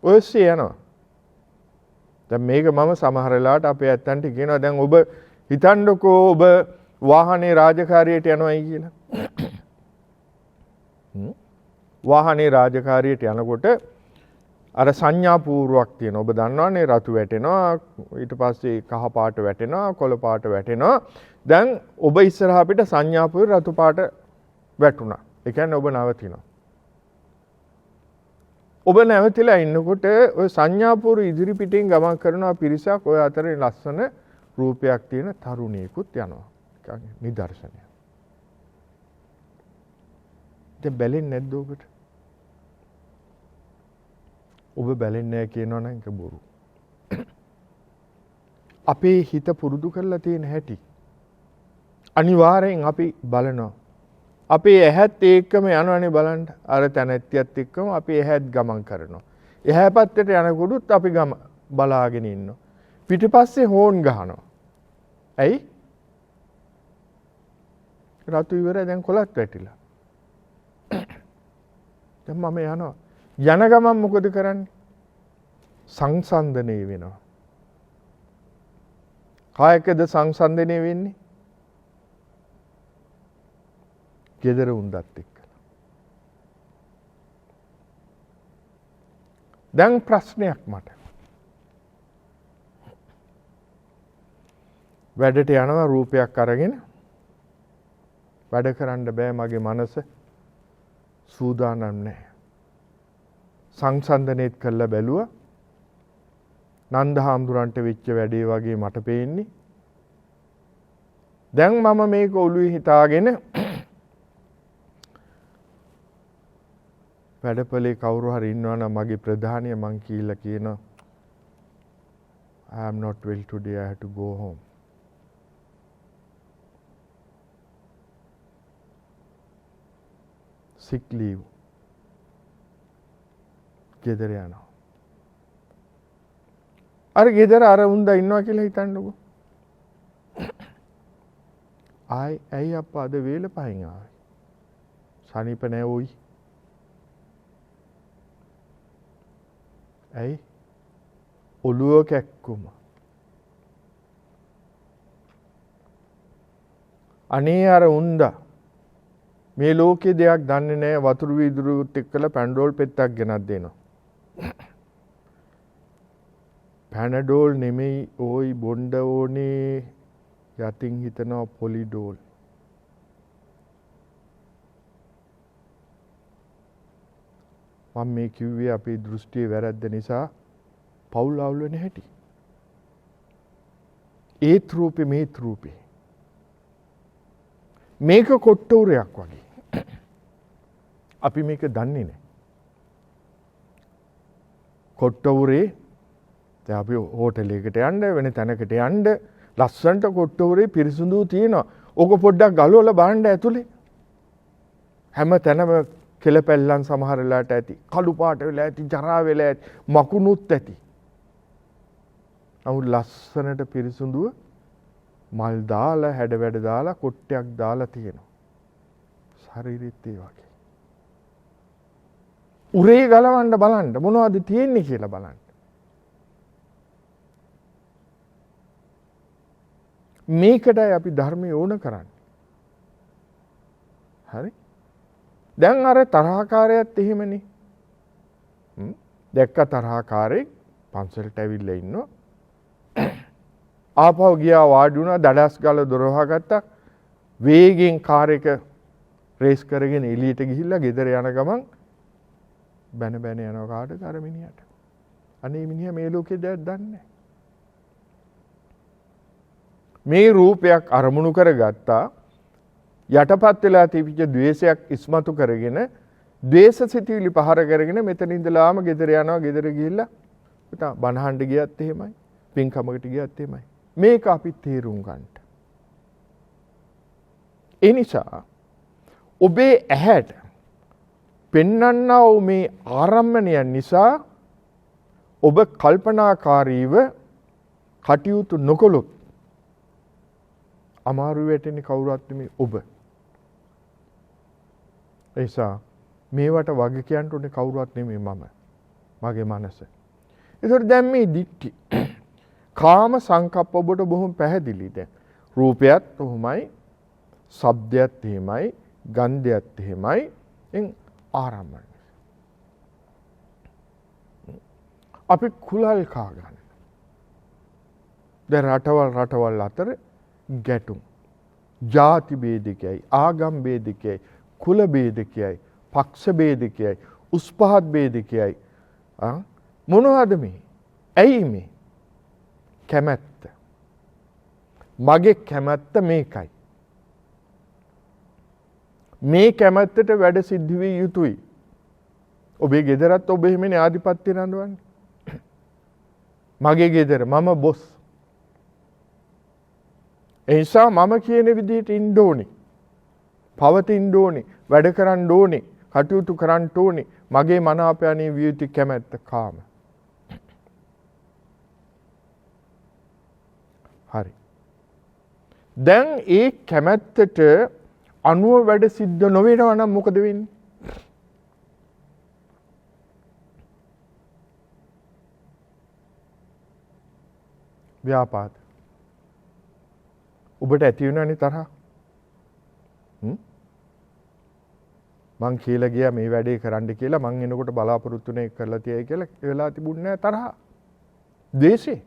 ඔස්සේ යනවා. දැන් මේක මම සමහර වෙලාවට අපේ ඇත්තන්ට කියනවා දැන් ඔබ හිතන්නකෝ ඔබ වාහනේ රාජකාරියට යනවායි කියලා. වාහනේ රාජකාරියට යනකොට අර සංඥා පූර්වක් තියෙන. ඔබ දන්නවනේ රතු වැටෙනවා, ඊට පස්සේ කහ පාට වැටෙනවා, කොළ පාට වැටෙනවා. දැන් ඔබ ඉස්සරහා පිට සංඥා පූර්ව රතු පාට වැටුණා. ඒ කියන්නේ ඔබ නවතිනවා. ඔබ නැවතිලා ඉන්නකොට ඔය සංඥා පූර්ව ඉදිරි පිටින් ගමන් කරනවා පිරිසක්. ඔය අතරේ ලස්සන රූපයක් තියෙන තරුණියෙකුත් යනවා. නිදර්ශනය. දැන් බැලෙන්නේ නැද්ද ඔබට? ඔබ බැලෙන්නේ නැහැ කියනවා නම් ඒක බොරු. අපේ හිත පුරුදු කරලා තියෙන හැටි අනිවාර්යෙන් අපි බලනවා. අපේ ඇහත් එක්කම යනවනේ බලන්න. අර තැනැත්තියත් එක්කම අපි ඇහත් ගමන් කරනවා. එහා පැත්තට යනකොටත් අපි බලාගෙන ඉන්නවා. පිටිපස්සේ හෝන් ගහනවා. ඇයි? රතු ඉවරයි දැන් කොලත් වැටිලා. දැන් මම යනවා. යන ගමන් මොකද කරන්නේ? සංසන්දනය වෙනවා. කායකද සංසන්දනය වෙන්නේ? ගෙදර උන්දත් එක්ක. දැන් ප්‍රශ්නයක් මට. වැඩට යනවා රූපයක් අරගෙන. වැඩ කරන්න බෑ මගේ මනස සූදානම් නැහැ. සංසන්දනයත් කළා බැලුවා. නන්ද හාමුදුරන්ට වෙච්ච වැඩේ වගේ මට පේන්නේ. දැන් මම මේක ඔළුවේ හිතාගෙන වැඩපලේ කවුරු හරි ඉන්නවනම් මගේ ප්‍රධානිය මං කියලා කියනවා I am not well today, I have to go home. Sick leave. ගෙදර යනවා. අර ගෙදර අර උන්දා ඉන්නවා කියලා හිතන්නකෝ. ඇයි අප්පා අද වේල පහින් ආවේ? සනීප නෑ ඔයි. ඇයි? ඔළුව කැක්කුම. අනේ අර උන්දා මේ ලෝකේ දෙයක් දන්නේ නැහැ වතුරු වීදුරුත් එක්කලා පැන්ඩෝල් පෙත්තක් ගෙනත් දෙනවා. පැනඩෝල් නෙමෙයි ඕයි බොණ්ඩ ඕනේ යටින් හිතනවා පොලිඩෝල්. මම මේ කිව්වේ අපේ දෘෂ්ටියේ වැරද්ද නිසා පවුල් අවුල් වෙන හැටි. ඒත් රූපේ මේත් රූපේ. මේක කොට්ටෝරයක් වගේ. අපි මේක දන්නේ නැහැ. කොට්ටෝරේ දැන් අපි හෝටලයකට යන්න වෙන තැනකට යන්න ලස්සනට කොට්ටෝරේ පිරිසුදු තියෙනවා. ඕක පොඩ්ඩක් ගලවලා බලන්න ඇතුලේ. හැම තැනම කෙලපැල්ලන් සමහර වෙලාවට ඇති. කළු පාට වෙලා ඇති, ජරා වෙලා ඇති, මකුණුත් ඇති. නමුත් ලස්සනට පිරිසුදුව මල් දාලා හැඩ වැඩ දාලා කොට්ටයක් දාලා තියෙනවා. ශරීරෙත් ඒ වගේ. උරේ ගලවන්න බලන්න මොනවද තියෙන්නේ කියලා බලන්න. මේකටයි අපි ධර්මය ඕන කරන්නේ. හරි? දැන් අර තරහකාරයත් එහෙමනේ. දැක්ක තරහකාරයෙක් පන්සලට ඇවිල්ලා ඉන්නවා. ආපහු ගියා වාඩි වුණා දඩස් ගාලා දොර වහගත්තා. වේගෙන් කාර් එක රේස් කරගෙන එළියට ගිහිල්ලා ගෙදර යන ගමන් බැන බැන යනවා කාටද අර මිනිහට. අනේ මිනිහා මේ ලෝකේ දෙයක් දන්නේ නැහැ. මේ රූපයක් අරමුණු කරගත්තා. යටපත් වෙලා තිබිච්ච ද්වේෂයක් ඉස්මතු කරගෙන ද්වේෂ සිතිවිලි පහර කරගෙන මෙතන ඉඳලාම ගෙදර යනවා. ගෙදර ගිහිල්ලා බණහඬ ගියත් එහෙමයි. පින්කමකට ගියත් එහෙමයි. මේක අපි තේරුම් ගන්න. ඒ නිසා ඔබේ ඇහැට පෙන්වන්නා වූ මේ ආරම්මණයන් නිසා ඔබ කල්පනාකාරීව කටයුතු නොකළොත් අමාරු වෙටෙන්නේ කවුරුත් නෙමෙයි ඔබ. ඒ නිසා මේවට වගේ කියන්න ඕනේ කවුරුත් නෙමෙයි මම. මගේ මනස. ඒතර දැන් මේ දික්ටි කාම සංකප්ප ඔබට බොහොම පැහැදිලි දැන්. රූපයත් කොහොමයි, ශබ්දයත් එහෙමයි, ගන්ධයත් එහෙමයි. එන් ආරම්භය. අපි කුලල් කා ගන්න. දැන් රටවල් අතර ගැටුම්. ಜಾති ભેදිකයි, ආගම් ભેදිකයි, කුල ભેදිකයි, පක්ෂ ભેදිකයි, උස් පහත් ભેදිකයි. මොනවද මේ? ඇයි මේ? කැමැත්ත. මගේ කැමැත්ත මේකයි. මේ කැමැත්තට වැඩ සිද්ධ විය යුතුයි. ඔබේ ගෙදරත් ඔබ එහෙමනේ ආධිපත්‍ය රඳවන්නේ. මගේ ගෙදර මම බොස්. ඒ නිසා මම කියන විදිහට ඉන්න ඕනේ. පවතින්න ඕනේ, වැඩ කරන්න ඕනේ, කටයුතු කරන්න ඕනේ. මගේ මනාපයනේ විය යුතු කැමැත්ත කාම. හරි. දැන් ඒ කැමැත්තට අනුව වැඩ සිද්ධ නොවෙනවා නම් මොකද වෙන්නේ? ව්‍යාපාද. ඔබට ඇති වෙනවනේ තරහ. මං කියලා ගියා මේ වැඩේ කරන්න කියලා මං එනකොට බලාපොරොත්තුනේ කරලා තියයි කියලා ඒ වෙලාව තිබුණේ නැහැ තරහ. ද්වේෂේ.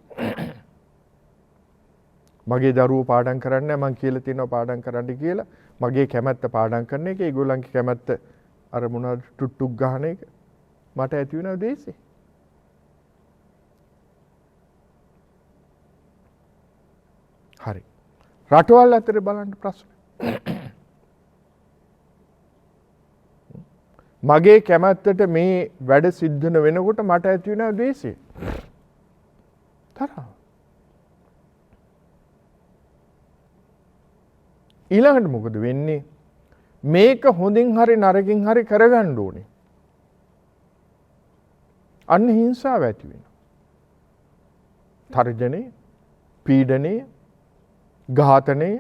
මගේ දරුවෝ පාඩම් කරන්නේ මං කියලා තියෙනවා පාඩම් කරන්න කියලා. මගේ කැමැත්ත පාඩම් කරන එක ඒගොල්ලන්ගේ කැමැත්ත අර මොනවද ටුට්ටුක් ගහන එක මට ඇති වෙනවා ද්වේෂේ. හරි. රටවල් අතර බලන්න ප්‍රශ්න. මගේ කැමැත්තට මේ වැඩ සිද්ධ වෙනකොට මට ඇති වෙනවා ද්වේෂය. තරහ. ඊළඟට මොකද වෙන්නේ? මේක හොඳින් හරි නරකින් හරි කරගන්න ඕනේ. අන්න හිංසාව ඇති වෙනවා. තර්ජනය, පීඩනය, ඝාතනය,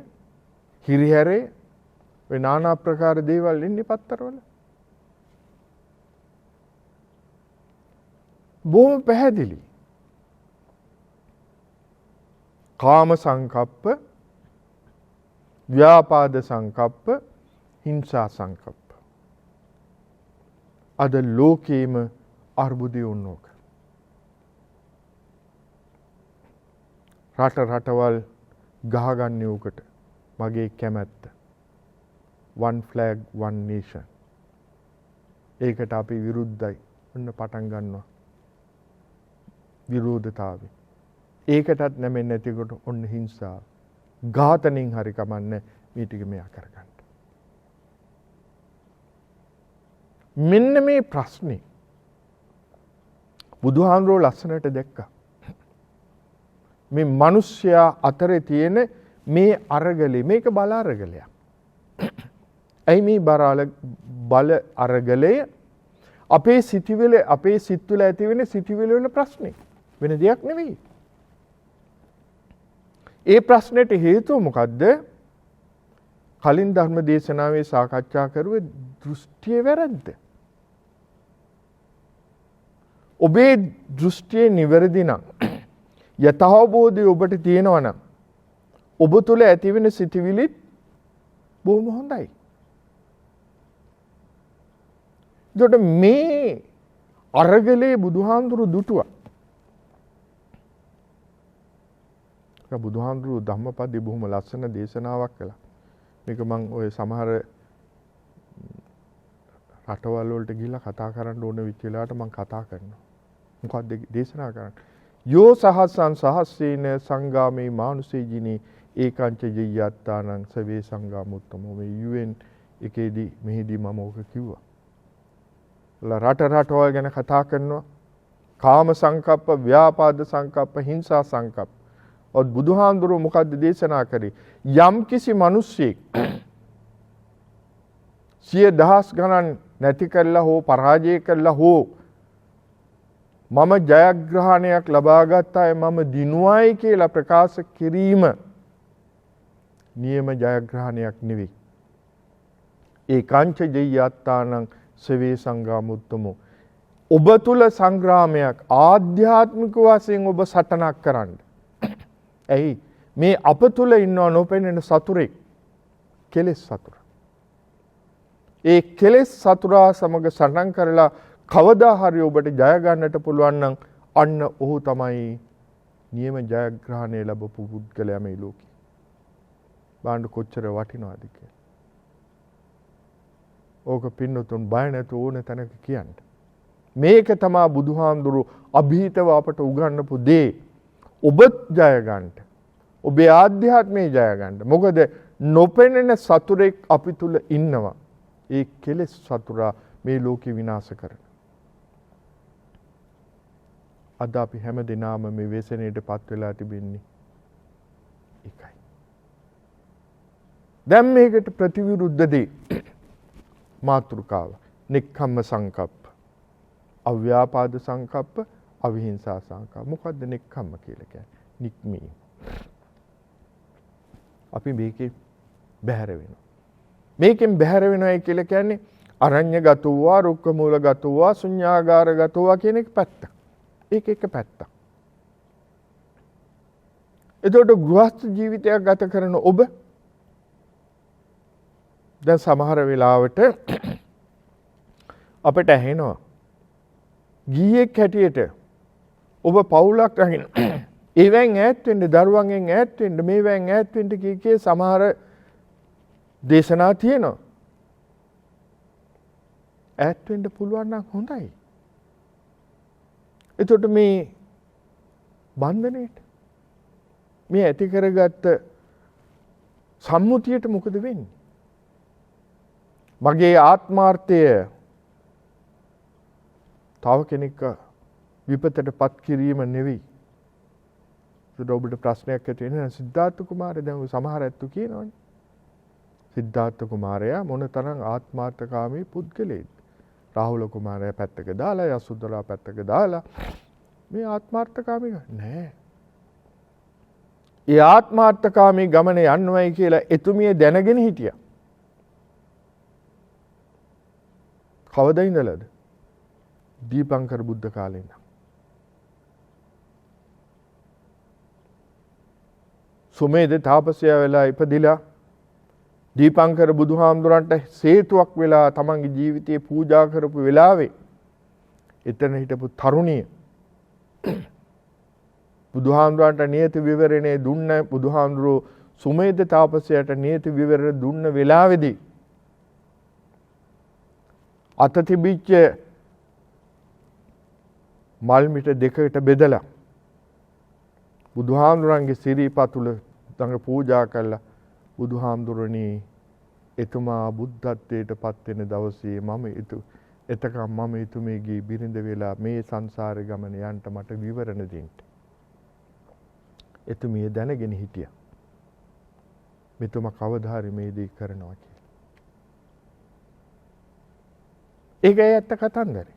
හිරිහැරේ ඔය নানা ආකාර දේවල් ඉන්නේ පත්තරවල. බොහොම පැහැදිලි. කාම සංකප්ප, ව්‍යාපාද සංකප්ප, හිංසා සංකප්ප. අද ලෝකේම අර්බුදය උන්නෝක. රටවල් ගහගන්නේ උකට මගේ කැමැත්ත. one flag one nation. ඒකට අපි විරුද්ධයි. ඔන්න පටන් ගන්නවා. විරෝධතාවය. ඒකටත් නැමෙන්නේ නැතිකොට ඔන්න හිංසාව. ඝාතනෙන් හරි කමන්නේ මේ ටික මෙයා කරගන්න. මෙන්න මේ ප්‍රශ්නේ බුදුහාමුදුරුවෝ ලස්සනට දැක්කා. මේ මිනිස්යා අතරේ තියෙන මේ අරගලේ මේක බල අරගලයක්. ඇයි මේ බල අරගලය අපේ සිටිවිල අපේ සිත්වල ඇති වෙන සිටිවිල වල ප්‍රශ්නේ වෙන දෙයක් නෙවෙයි. ඒ ප්‍රශ්නෙට හේතුව මොකද්ද? කලින් ධර්ම දේශනාවේ සාකච්ඡා කරුවේ දෘෂ්ටිය වැරද්ද. ඔබේ දෘෂ්ටිය නිවැරදි නම් යථාබෝධය ඔබට තියෙනවා නම් ඔබ තුළ ඇතිවෙන සිටිවිලිත් බොහොම හොඳයි. එතකොට මේ අරගලේ බුදුහාඳුරු දුටුවා. බුදුහාඳුරු ධම්මපදයේ බොහොම ලස්සන දේශනාවක් කළා. මේක මම ඔය සමහර රටවල් වලට ගිහිල්ලා කතා කරන්න ඕන විච වෙලාවට මම කතා කරනවා. මොකක්ද දේශනා කරන්නේ? යෝ සහස්සං සහස්සේන සංගාමේ මානුසේ ජිනී ඒකාංච ජීයත්තානං සවේ සංගාමුත්තමෝ. මේ UN එකේදී මෙහිදී මම ඕක කිව්වා. රටවල් ගැන කතා කරනවා. කාම සංකප්ප, ව්‍යාපාද සංකප්ප, හිංසා සංකප්ප. ඔත් බුදුහාඳුරෝ මොකද්ද දේශනා කරේ? යම් කිසි මිනිස්සෙක් සිය දහස් ගණන් නැති කරලා හෝ පරාජය කරලා හෝ මම ජයග්‍රහණයක් ලබා ගත්තායි මම දිනුවයි කියලා ප්‍රකාශ කිරීම නියම ජයග්‍රහණයක් නෙවෙයි. ඒ කාංච ජයත්තානං සවේ සංගාමුත්තමෝ. ඔබ තුල සංග්‍රාමයක් ආධ්‍යාත්මික වශයෙන් ඔබ සටනක් කරන්න. ඇයි මේ අප තුල ඉන්නව නොපෙනෙන සතුරෙක් කෙලෙස් සතුර. ඒ කෙලෙස් සතුරා සමග සටන් කරලා කවදා හරි ඔබට ජය ගන්නට පුළුවන් නම් අන්න ඔහු තමයි නියම ජයග්‍රහණය ලැබපු පුද්ගලයා මේ ලෝකේ. බාණ්ඩ කොච්චර වටිනවද කියලා. ඕක පින්නතුන් බය නැතුව ඕන තැනක කියන්න. මේක තමයි බුදුහාමුදුරු අභීතව අපට උගන්වපු දේ. ඔබත් ජය ගන්නට. ඔබේ ආධ්‍යාත්මේ ජය ගන්නට. මොකද නොපෙනෙන සතුරෙක් අපි තුල ඉන්නවා. ඒ කෙලෙස් සතුරා මේ ලෝකේ විනාශ කරන. අද අපි හැම දිනම මේ ව්‍යසනයට පත් වෙලා තිබෙන්නේ ඒකයි. දැන් මේකට ප්‍රතිවිරුද්ධ දේ මාතෘකාව නික්කම්ම සංකප්ප, අව්‍යාපාද සංකප්ප, අවිහිංසා සංකප්ප. මොකද්ද නික්කම්ම කියලා කියන්නේ? නික්මීම. අපි මේකේ බැහැර වෙනවා. මේකෙන් බැහැර වෙනවා කියලා කියන්නේ අරඤ්‍යගතෝවා, රුක්කමූලගතෝවා, ශුඤ්ඤාගාරගතෝවා කියන එක පැත්තක්. ඒක එක පැත්තක්. එතකොට ගෘහස්ත ජීවිතයක් ගත කරන ඔබ දැන් සමහර වෙලාවට අපිට ඇහෙනවා ගීයක් හැටියට ඔබ පවුලක් රකින්න ඒවෙන් ඈත් වෙන්න, දරුවන්ගෙන් ඈත් වෙන්න, මේවෙන් ඈත් වෙන්න කී සමහර දේශනා තියෙනවා. ඈත් වෙන්න පුළුවන් නම් හොඳයි. එතකොට මේ බන්ධනයේට මේ ඇති කරගත්ත සම්මුතියට මොකද වෙන්නේ? මගේ ආත්මාර්ථය තව කෙනෙක් විපතට පත් කිරීම නෙවෙයි. ඒක ඔබට ප්‍රශ්නයක් ඇති වෙන්නේ සිද්ධාර්ථ කුමාරයා දැන් සමහර ඇත්තු කියනවනේ. සිද්ධාර්ථ කුමාරයා මොනතරම් ආත්මාර්ථකාමී පුද්ගලයෙක්ද? රාහුල කුමාරයා පැත්තක දාලා, යසෝදරා පැත්තක දාලා මේ ආත්මාර්ථකාමී නෑ. ඒ ආත්මාර්ථකාමී ගමනේ යන්නවයි කියලා එතුමිය දැනගෙන හිටියා. කවදා ඉඳලාද? දීපංකර බුද්ධ කාලේ ඉඳන්. සුමේද තාපසයා වෙලා ඉපදිලා දීපංකර බුදුහාමුදුරන්ට සේතුවක් වෙලා තමන්ගේ ජීවිතේ පූජා කරපු වෙලාවේ එතන හිටපු තරුණිය බුදුහාමුදුරන්ට නියත විවරණේ දුන්න බුදුහාමුදුරෝ සුමේද තාපසයාට නියත විවරණ දුන්න වෙලාවේදී අත තිබිච්ච මල් මිට දෙකකට බෙදලා බුදුහාමුදුරන්ගේ සිරිපතුල ළඟ පූජා කළා. බුදුහාමුදුරනේ එතුමා බුද්ධත්වයට පත් වෙන දවසේ එතකම් මම එතුමේගේ බිරිඳ වෙලා මේ සංසාර ගමන යන්න මට විවරණ දෙන්න. එතුමිය දැනගෙන හිටියා. මෙතුමා කවදා හරි මේ දේ කරනවා කියලා. ඒකයි ඇත්ත කතන්දරේ.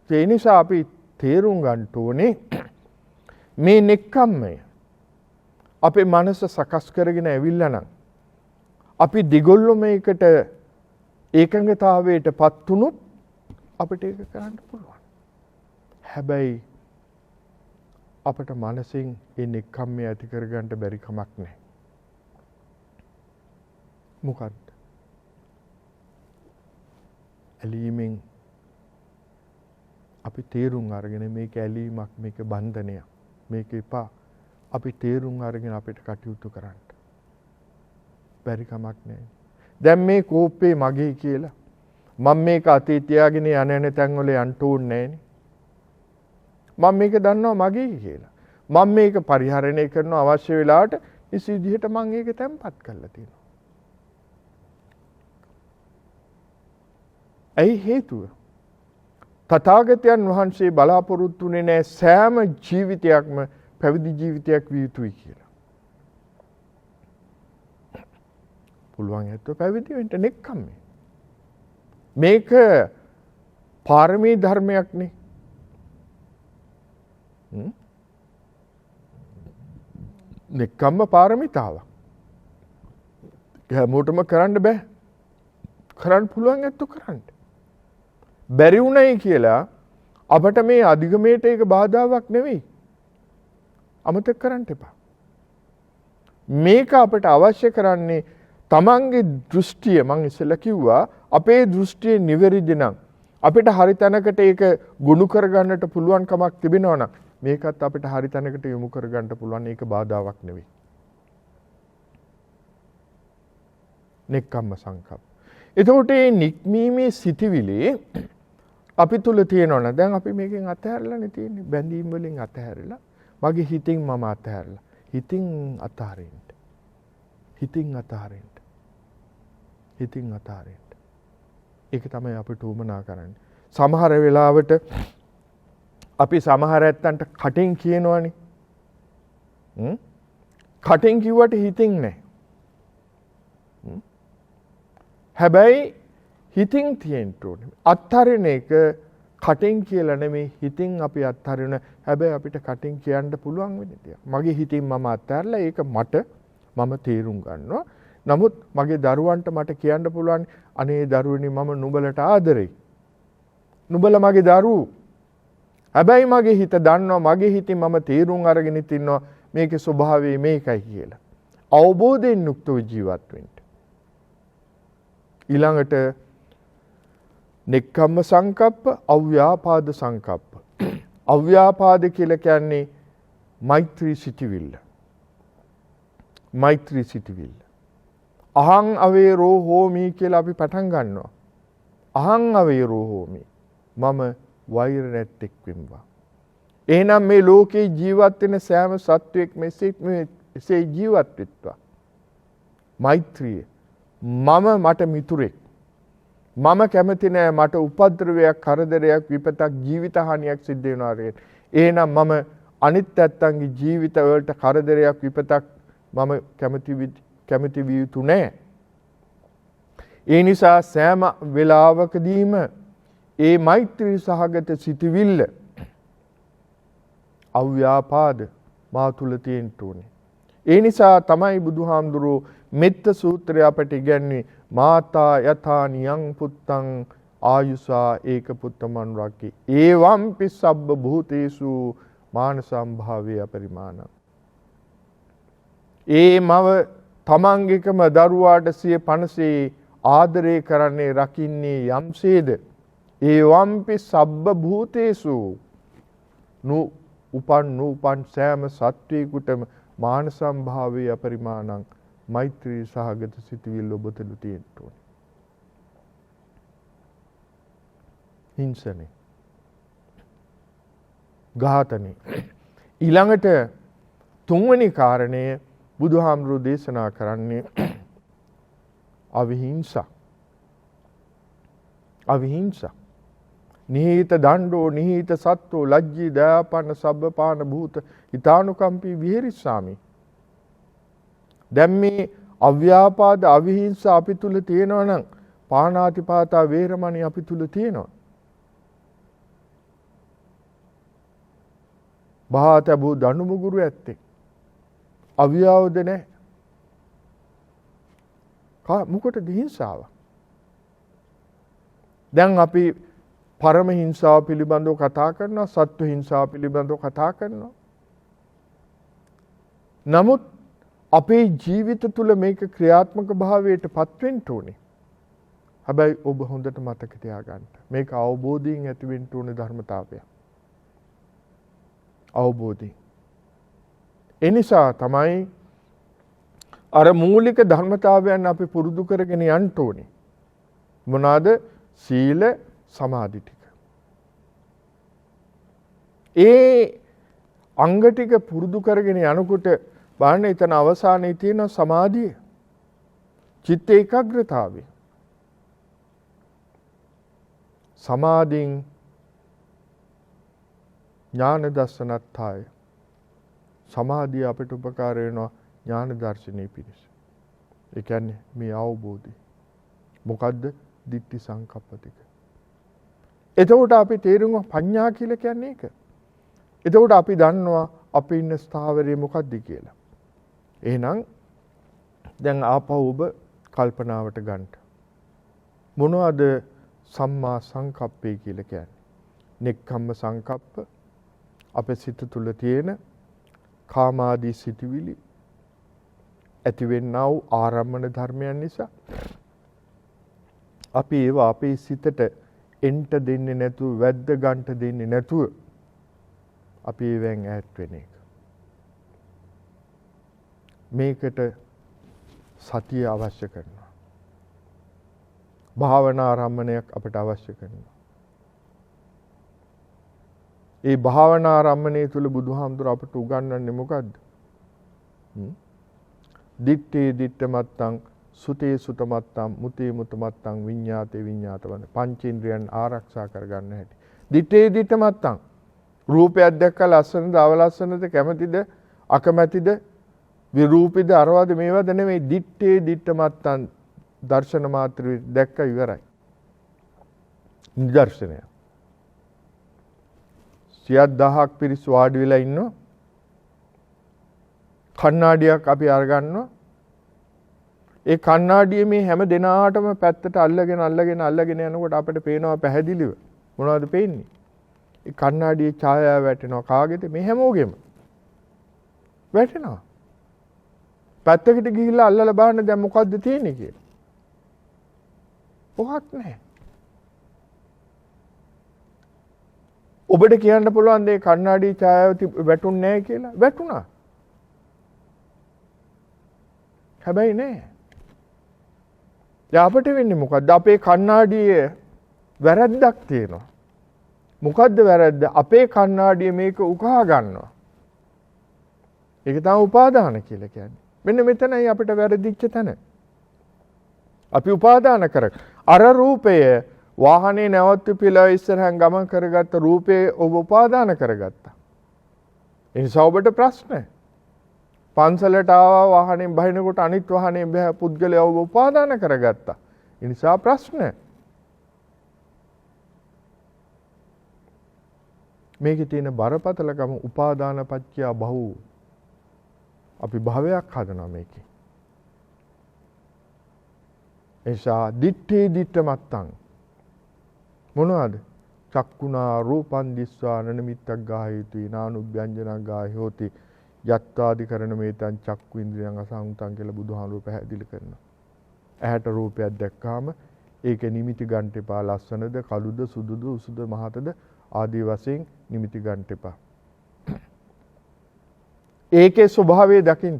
ඒ නිසා අපි තේරුම් ගන්න ඕනේ මේ නෙක්ඛම්මය අපේ මනස සකස් කරගෙන ඇවිල්ලා නම් අපි දිගොල්ලෝ මේකට ඒකඟතාවයට පත් වුණොත් අපිට ඒක කරන්න පුළුවන්. හැබැයි අපට මනසින් ඒ නෙක්ඛම්මය ඇති කරගන්න බැරි කමක් නැහැ. මොකද්ද? ඇලීමෙන් අපි තේරුම් අරගෙන මේක ඇලීමක්, මේක බන්ධනයක්, මේක එපා. අපි තේරුම් අරගෙන අපිට කටයුතු කරන්න බැරි කමක් නැහැ. දැන් මේ කෝප්පේ මගේ කියලා මම මේක අතේ තියාගෙන යන තැන් වල යන්න ඕනේ නැහනේ. මම මේක දන්නවා මගේ කියලා. මම මේක පරිහරණය කරන අවශ්‍ය වෙලාවට ඉසි විදිහට මම ඒක තැම්පත් කරලා තියෙනවා. ඇයි හේතුව? තථාගතයන් වහන්සේ බලාපොරොත්තු වෙන්නේ නැහැ සෑම ජීවිතයක්ම පැවිදි ජීවිතයක් විය යුතුයි කියලා. පුළුවන් ඇත්තෝ පැවිදි වෙන්න නෙක්ඛම්මේ. මේක පාරමී ධර්මයක්නේ. නෙක්ඛම්ම පාරමිතාවක්. හැමෝටම කරන්න බෑ. කරන්න පුළුවන් ඇත්තු කරන්න. බැරි වුණයි කියලා අපට මේ අධිගමයට ඒක බාධාවක් නෙවෙයි. අමතක කරන්න එපා. මේක අපට අවශ්‍ය කරන්නේ තමන්ගේ දෘෂ්ටිය මං ඉස්සෙල්ලා කිව්වා අපේ දෘෂ්ටිය නිවැරදි නම් අපිට හරි තැනකට ඒක ගොනු කරගන්නට පුළුවන් කමක් තිබෙනවා නම් මේකත් අපිට හරි තැනකට යොමු කරගන්න පුළුවන් ඒක බාධාවක් නෙවෙයි. නෙක්ඛම්ම සංකප්ප. එතකොට මේ නික්මීමේ සිටිවිලි අපි තුල තියෙනවනේ. දැන් අපි මේකෙන් අතහැරලානේ තියෙන්නේ. බැඳීම් වලින් අතහැරලා මගේ හිතින් මම අතහැරලා. හිතින් අතහරින්න. හිතින් අතහරින්න. හිතින් අතහරින්න. ඒක තමයි අපිට උමනා කරන්නේ. සමහර වෙලාවට අපි සමහර ඇත්තන්ට කටින් කියනවනේ. කටින් කිව්වට හිතින් නැහැ. හැබැයි හිතින් තියෙන්න ඕනේ. අත්හරින එක කටින් කියලා නෙමෙයි හිතින් අපි අත්හරින. හැබැයි අපිට කටින් කියන්න පුළුවන් වෙන දෙයක්. මගේ හිතින් මම අත්හැරලා ඒක මම තේරුම් ගන්නවා. නමුත් මගේ දරුවන්ට මට කියන්න පුළුවන් අනේ දරුවනි මම නුඹලට ආදරෙයි. නුඹලා මගේ දරුවෝ. හැබැයි මගේ හිත දන්නවා මගේ හිතින් මම තේරුම් අරගෙන ඉන්නවා මේකේ ස්වභාවය මේකයි කියලා. අවබෝධයෙන් යුක්තව ජීවත් වෙන්න. ඊළඟට නෙක්ඛම්ම සංකප්ප අව්‍යාපාද සංකප්ප. අව්‍යාපාද කියලා කියන්නේ මෛත්‍රී සිටිවිල්ල. මෛත්‍රී සිටිවිල්ල. අහං අවේරෝ හෝමි කියලා අපි පටන් ගන්නවා. අහං අවේරෝ හෝමි. මම වෛර නැත්තෙක් වෙම්වා. එහෙනම් මේ ලෝකේ ජීවත් වෙන සෑම සත්වයක් මෙසේ ජීවත් වෙත්වා. මෛත්‍රිය. මට මිතුරෙක්. මම කැමති නෑ මට උපද්‍රවයක් කරදරයක් විපතක් ජීවිත හානියක් සිද්ධ වෙනවා කියලා. එහෙනම් මම අනිත් ඇත්තන්ගේ ජීවිත වලට කරදරයක් විපතක් මම කැමති විය යුතු නෑ. ඒ නිසා සෑම වෙලාවකදීම ඒ මෛත්‍රී සහගත සිටිවිල්ල අව්‍යාපාද මා තුල තියෙන්න ඕනේ. ඒ නිසා තමයි බුදුහාමුදුරුවෝ මෙත්ත සූත්‍රය අපට ඉගැන්වන්නේ මාතා යථා නියං පුත්තං ආයුසා ඒක පුත්තමන් රක්කි. ඒවම්පි සබ්බ භූතේසු මාන සම්භාවය අපරිමාණං. ඒ මව තමන්ගේකම දරුවාට සිය පනසේ ආදරය කරන්නේ රකින්නේ යම්සේද ඒවම්පි සබ්බ භූතේසු නූපන් සෑම සත්වයකුටම මාන සම්භාවය අපරිමාණං මෛත්‍රී සහගත සිටිවිල්ල ඔබ තුළ තියෙන්න ඕනේ. හිංසනේ. ඝාතනේ. ඊළඟට තුන්වෙනි කාරණය බුදුහාමුදුරු දේශනා කරන්නේ අවිහිංසා. අවිහිංසා. නිහිත දණ්ඩෝ නිහිත සත්වෝ ලජ්ජී දයාපන්න සබ්බපාන භූත හිතානුකම්පී විහෙරිස්සාමි. දැන් මේ අව්‍යාපාද අවිහිංසා අපි තුල තියෙනවා නම් පාණාතිපාතා වේරමණී අපි තුල තියෙනවා. බහාතබු දනුමුගුරු ඇත්තේ. අවියාවද නැහැ. මොකටද හිංසාව? දැන් අපි පරම හිංසාව පිළිබඳව කතා කරනවා, සත්ව හිංසාව පිළිබඳව කතා කරනවා. නමුත් අපේ ජීවිත තුළ මේක ක්‍රියාත්මක භාවයට පත්වෙන්න ඕනේ. හැබැයි ඔබ හොඳට මතක තියාගන්න. මේක අවබෝධයෙන් ඇති වෙන්න ඕනේ ධර්මතාවය. අවබෝධය. ඒ නිසා තමයි අර මූලික ධර්මතාවයන් අපි පුරුදු කරගෙන යන්න ඕනේ. මොනවාද? සීල සමාධි ටික. ඒ අංග ටික පුරුදු කරගෙන යනකොට බලන්න එතන අවසානයේ තියෙන සමාධිය. චිත්ත ඒකාග්‍රතාවය. සමාධින් ඥාන දර්ශනත්ථය. සමාධිය අපට උපකාර වෙනවා ඥාන දර්ශනයේ පිණිස. ඒ කියන්නේ මේ අවබෝධය. මොකද්ද? ditthi සංකප්ප ටික. එතකොට අපි තේරුම් පඤ්ඤා කියලා කියන්නේ ඒක. එතකොට අපි දන්නවා අපි ඉන්න ස්ථාවරය මොකද්ද කියලා. එහෙනම් දැන් ආපහු ඔබ කල්පනාවට ගන්න. මොනවද සම්මා සංකප්පය කියලා කියන්නේ? නෙක්ඛම්ම සංකප්ප අපේ සිත තුළ තියෙන කාමාදී සිටිවිලි ඇතිවෙන්නා වූ ආරම්මන ධර්මයන් නිසා අපි ඒවා අපේ සිතට එන්ට දෙන්නේ නැතුව වැද්ද ගන්නට දෙන්නේ නැතුව අපි ඒවෙන් ඈත් වෙන එක. මේකට සතිය අවශ්‍ය කරනවා. භාවනා ආරම්මණයක් අපට අවශ්‍ය කරනවා. ඒ භාවනා ආරම්මණය තුල බුදුහාමුදුර අපට උගන්වන්නේ මොකද්ද? දිත්තේ දිත්තමත්තං සුතේ සුතමත්තං මුතේ මුතමත්තං විඤ්ඤාතේ විඤ්ඤාතවන පංචේන්ද්‍රයන් ආරක්ෂා කරගන්න හැටි. දිත්තේ දිත්තමත්තං රූපයක් දැක්කලා ලස්සනද අවලස්සනද කැමැතිද අකමැතිද විරූපිද අරවද මේවද නෙමෙයි දිත්තේ දිත්තමත්තං දර්ශන මාත්‍රේ දැක්ක ඉවරයි. නිදර්ශනය. 100,000ක් පිරිස් වාඩි වෙලා ඉන්නවා. කණ්ණාඩියක් අපි අරගන්නවා. ඒ කණ්ණාඩිය මේ හැම දිනාටම පැත්තට අල්ලගෙන යනකොට අපිට පේනවා පැහැදිලිව. මොනවද පේන්නේ? ඒ කණ්ණාඩියේ ඡායාව වැටෙනවා කාගේද? මේ හැමෝගෙම. වැටෙනවා. පැත්තකට ගිහිල්ලා අල්ලලා බලන්න දැන් මොකද්ද තියෙන්නේ කියලා. මොකක් නැහැ. ඔබට කියන්න පුළුවන් මේ කණ්ණාඩි ඡායාව වැටුන්නේ නැහැ කියලා. වැටුණා. හැබැයි නෑ. දැන් අපිට වෙන්නේ මොකද්ද? අපේ කණ්ණාඩියේ වැරද්දක් තියෙනවා. මොකද්ද වැරද්ද? අපේ කණ්ණාඩිය මේක උකහා ගන්නවා. ඒක තමයි උපාදාන කියලා කියන්නේ. මෙන්න මෙතනයි අපිට වැරදිච්ච තැන. අපි උපාදාන කර අර රූපය වාහනේ නැවතු පිළ ඉස්සරහන් ගමන් කරගත්ත රූපේ ඔබ උපාදාන කරගත්තා. ඒ නිසා ඔබට ප්‍රශ්න. පන්සලට ආවා වාහනේ බහිනකොට අනිත් වාහනේ බෑ පුද්ගලයා ඔබ උපාදාන කරගත්තා. ඒ නිසා ප්‍රශ්න. මේකේ තියෙන බරපතලකම උපාදාන පත්‍ය බහු. අපි භවයක් හදනවා මේකේ. එසා දිත්තේ දිත්තමත්තං මොනවාද? චක්කුණා රූපං දිස්වා නනිමිත්තක් ගාහයුතුයි නානුභ්‍යංජනක් ගාහයෝති යත්වාදිකරණ මේතං චක්කු ඉන්ද්‍රියං අසංතං කියලා බුදුහාමුදුරුවෝ පැහැදිලි කරනවා. ඇහැට රූපයක් දැක්කාම ඒක නිමිති ගන්න එපා. ලස්සනද කළුද සුදුද උසුද මහතද ආදී වශයෙන් නිමිති ගන්න එපා. ඒකේ ස්වභාවය දකින්න.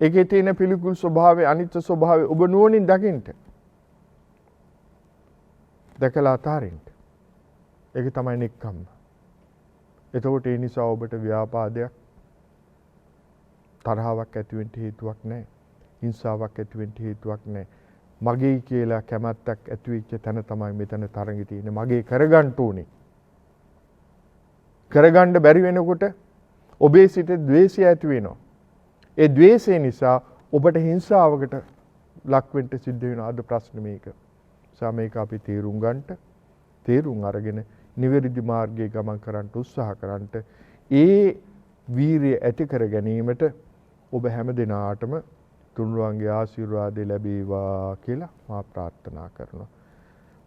ඒකේ තියෙන පිළිකුල් ස්වභාවය අනිත්‍ය ස්වභාවය ඔබ නුවණින් දකින්න. දැකලා අතාරින්න. ඒක තමයි නෙක්ඛම්ම. එතකොට ඒ නිසා ඔබට ව්‍යාපාදයක් තරහාවක් ඇති වෙන්න හේතුවක් නැහැ. හිංසාවක් ඇති වෙන්න හේතුවක් නැහැ. මගේ කියලා කැමැත්තක් ඇති වෙච්ච තැන තමයි මෙතන තරඟේ තියෙන්නේ. මගේ කරගන්න ඕනේ. කරගන්න බැරි වෙනකොට ඔබේ සිට ද්වේෂය ඇති වෙනවා. ඒ ද්වේෂය නිසා ඔබට හිංසාවකට ලක් වෙන්න සිද්ධ වෙනවා. අද ප්‍රශ්නේ මේක. මේක අපි තේරුම් අරගෙන නිවැරදි මාර්ගයේ ගමන් කරන්න උත්සාහ කරන්නට ඒ වීරිය ඇති කර ගැනීමට ඔබ හැම දිනාටම තුන්රුවන්ගේ ආශිර්වාදය ලැබේවා කියලා මා ප්‍රාර්ථනා කරනවා.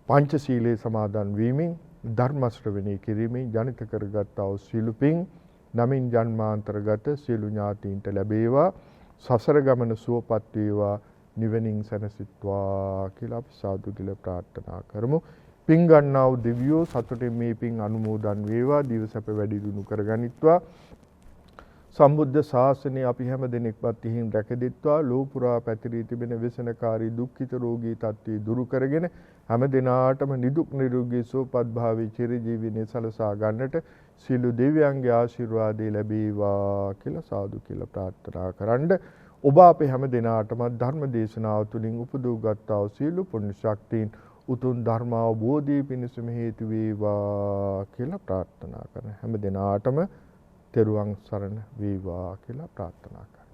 පංචශීලයේ සමාදන් වීමෙන් ධර්ම ශ්‍රවණය කිරීමෙන් ජනිත කරගත්තා වූ සීල පිං නමින් ජන්මාන්තරගත සියලු ඥාතීන්ට ලැබේවා. සසර ගමන සුවපත් වේවා. නිවනින් සැනසෙත්වා කියලා අපි සාදු කියලා ප්‍රාර්ථනා කරමු. පින් ගන්නා වූ දෙවියෝ සතුටින් මේ පින් අනුමෝදන් වේවා. දිවසප වැඩි දියුණු කරගනිත්වා. සම්බුද්ධ ශාසනය අපි හැම දිනෙකවත් ඉහින් රැකදෙත්වා. ලෝපුරා පැතිරී තිබෙන ව්‍යසනකාරී දුක්ඛිත රෝගී තත්ත්වය දුරු කරගෙන හැම දිනාටම නිදුක් නිරෝගී සුවපත් භාවී චිරජීවනයේ සලසා ගන්නට සියලු දෙවියන්ගේ ආශිර්වාදය ලැබේවා කියලා සාදු කියලා ප්‍රාර්ථනා කරන්න. ඔබ අපේ හැම දිනාටම ධර්ම දේශනාව තුළින් උපදවගත්තා වූ සීල පුණ්‍ය ශක්තියින් උතුම් ධර්ම අවබෝධය පිණිසම හේතු වේවා කියලා ප්‍රාර්ථනා කරන හැම දිනාටම තෙරුවන් සරණ වේවා කියලා ප්‍රාර්ථනා කරනවා.